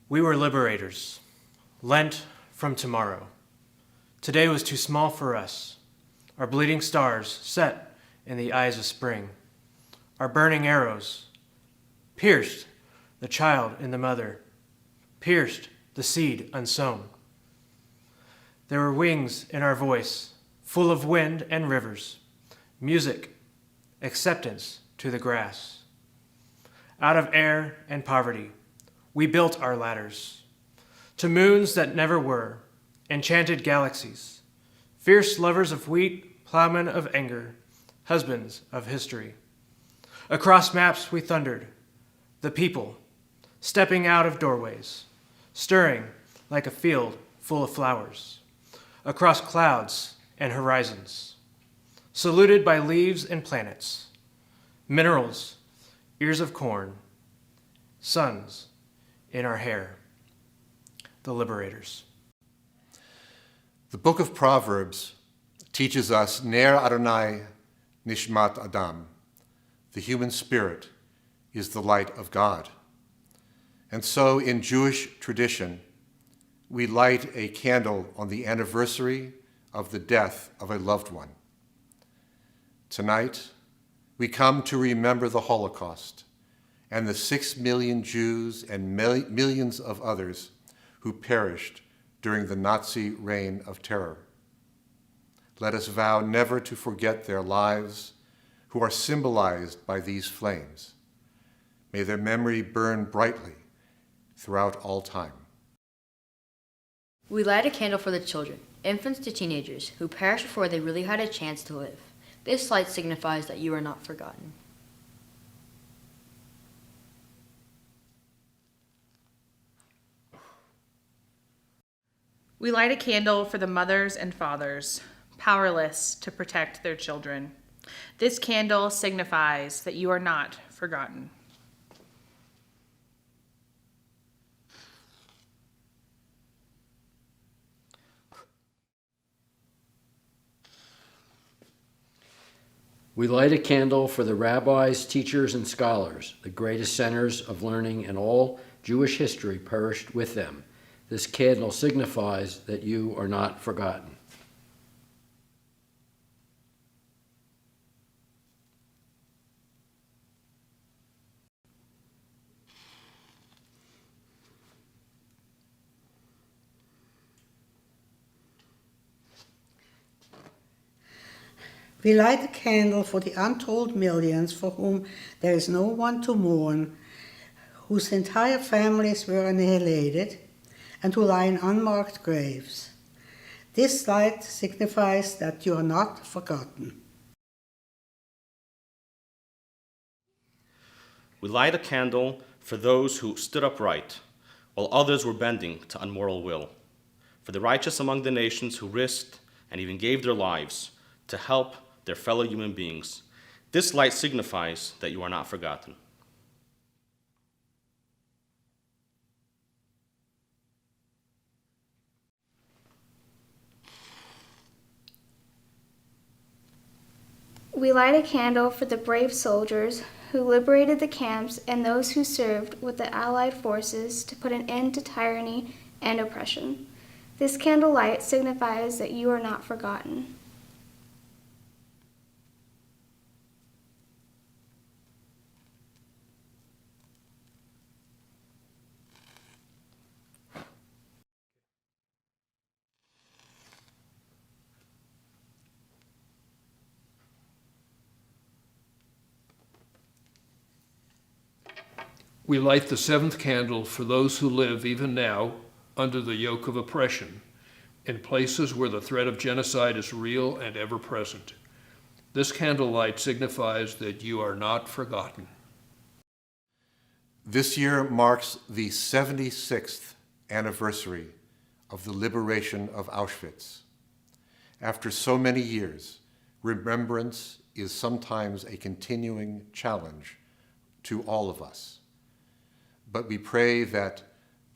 S8: We were liberators, lent from tomorrow. Today was too small for us. Our bleeding stars set in the eyes of spring. Our burning arrows pierced the child in the mother, pierced the seed unsown. There were wings in our voice, full of wind and rivers, music, acceptance to the grass. Out of air and poverty, we built our ladders to moons that never were, enchanted galaxies, fierce lovers of wheat, plowmen of anger, husbands of history. Across maps we thundered, the people, stepping out of doorways, stirring like a field full of flowers. Across clouds, and horizons, saluted by leaves and planets, minerals, ears of corn, suns in our hair, the liberators.
S9: The book of Proverbs teaches us Ner Adonai Nishmat Adam. The human spirit is the light of God. And so in Jewish tradition, we light a candle on the anniversary of the death of a loved one. Tonight, we come to remember the Holocaust and the 6 million Jews and millions of others who perished during the Nazi reign of terror. Let us vow never to forget their lives, who are symbolized by these flames. May their memory burn brightly throughout all time.
S10: We light a candle for the children, infants to teenagers, who perished before they really had a chance to live. This light signifies that you are not forgotten.
S11: We light a candle for the mothers and fathers, powerless to protect their children. This candle signifies that you are not forgotten.
S12: We light a candle for the rabbis, teachers, and scholars. The greatest centers of learning in all Jewish history perished with them. This candle signifies that you are not forgotten.
S13: We light a candle for the untold millions for whom there is no one to mourn, whose entire families were annihilated, and who lie in unmarked graves. This light signifies that you are not forgotten.
S14: We light a candle for those who stood upright, while others were bending to unmoral will, for the righteous among the nations who risked and even gave their lives to help their fellow human beings. This light signifies that you are not forgotten.
S15: We light a candle for the brave soldiers who liberated the camps and those who served with the Allied forces to put an end to tyranny and oppression. This candlelight signifies that you are not forgotten.
S16: We light the seventh candle for those who live even now under the yoke of oppression in places where the threat of genocide is real and ever present. This candlelight signifies that you are not forgotten.
S9: This year marks the 76th anniversary of the liberation of Auschwitz. After so many years, remembrance is sometimes a continuing challenge to all of us. But we pray that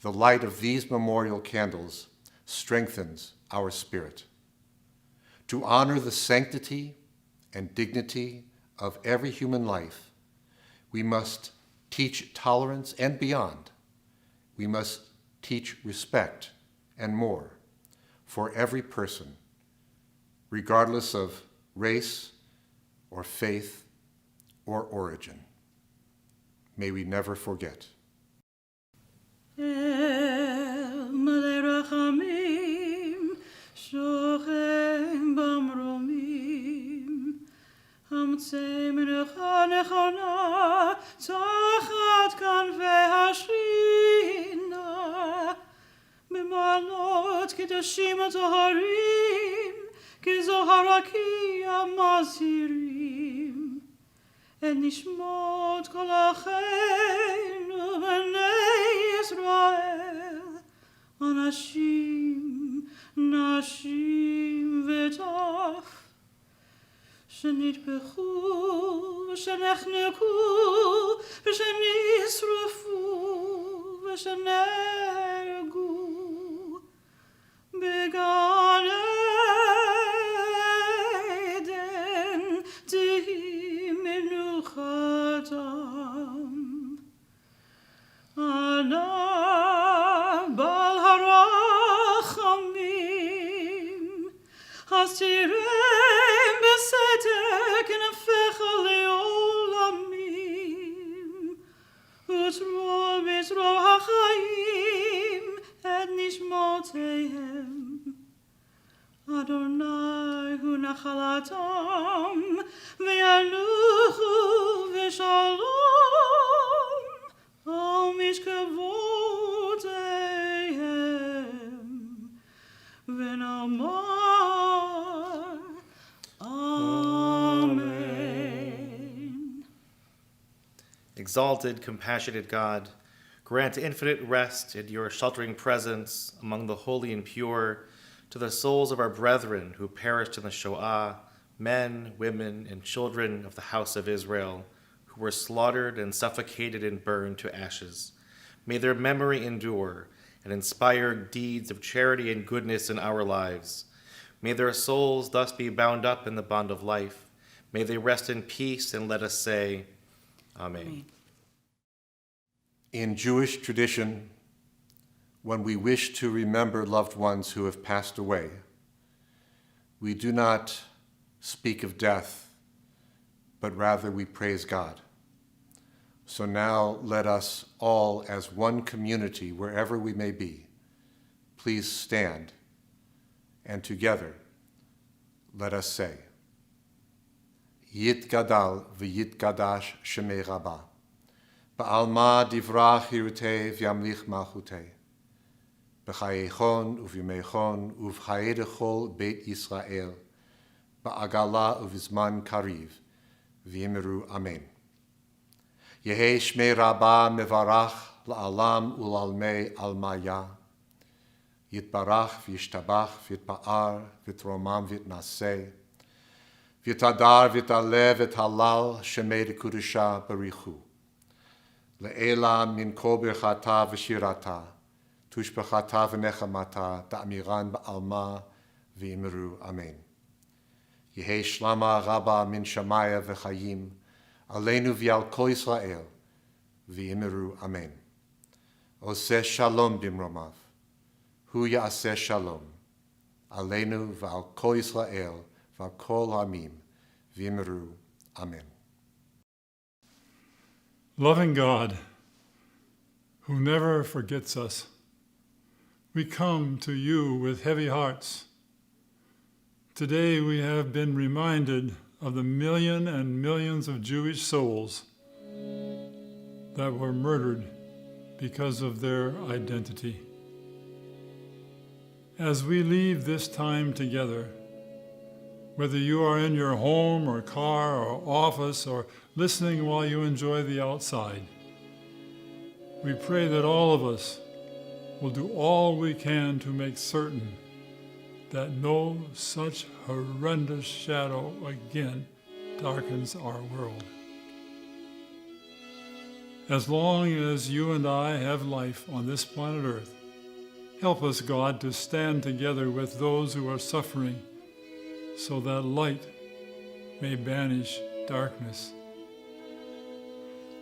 S9: the light of these memorial candles strengthens our spirit. To honor the sanctity and dignity of every human life, we must teach tolerance and beyond. We must teach respect and more for every person, regardless of race or faith or origin. May we never forget.
S17: המצא מנחה נכונה תחת כנפי השכינה במעלות קדושים וטהרים כזוהר רקיע מזהירים את נשמות כל אחינו בני ישראל אנשים נשים וטף טוב, שנטבחו ושנחנקו ושנשרפו ושנהרגו בגן עדן תהי מנוחתם. ענה בעל הרחמים, הסתירם בסדק כנפיך לעולמים, ותרוא בזרוע החיים את נשמותיהם. אדוני הוא נחלתם, וינוחו בשלום על משכבותיהם, ונאמר Amen.
S14: Exalted, compassionate God, grant infinite rest in your sheltering presence among the holy and pure to the souls of our brethren who perished in the Shoah, men, women, and children of the house of Israel, who were slaughtered and suffocated and burned to ashes. May their memory endure and inspire deeds of charity and goodness in our lives. May their souls thus be bound up in the bond of life. May they rest in peace, and let us say, Amen.
S9: In Jewish tradition, when we wish to remember loved ones who have passed away, we do not speak of death, but rather we praise God. So now let us all, as one community, wherever we may be, please stand, and together let us say, Yitgadal v'yitgadash shemei Rabbah, ba'alma divrach hirutei v'yamlich malchutei, b'chayechon uv'yumechon uv'chayedechol beit Yisrael, ba'agala uv'zman kariv, v'yimeru Amen. Yehei shmei Rabbah mevarach la'alam ulalmei almaya, Yitbarach v'yishtabach v'yitpa'ar v'yitromam v'yitnaseh, v'yitadar v'yitaleh v'yithalal shemei dekudusha barichu. Le'ela min kol birchata v'shirata, tushbechata v'nechamata, ta'amiran ba'alma v'yimeru Amen. Yehei shlama Rabbah min shamaya v'chayim, Aleinu v'yal kol Yisrael, v'yimeru Amen. Oseh shalom bimromav, hu ya'aseh shalom, Aleinu v'al kol Yisrael, v'al kol hamim, v'yimeru Amen.
S18: Loving God, who never forgets us, we come to you with heavy hearts. Today we have been reminded of the millions and millions of Jewish souls that were murdered because of their identity. As we leave this time together, whether you are in your home or car or office or listening while you enjoy the outside, we pray that all of us will do all we can to make certain that no such horrendous shadow again darkens our world. As long as you and I have life on this planet Earth, help us, God, to stand together with those who are suffering so that light may banish darkness.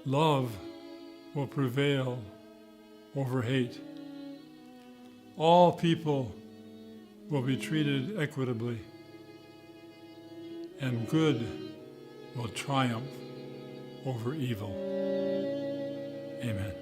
S18: Love will prevail over hate. All people will be treated equitably, and good will triumph over evil. Amen.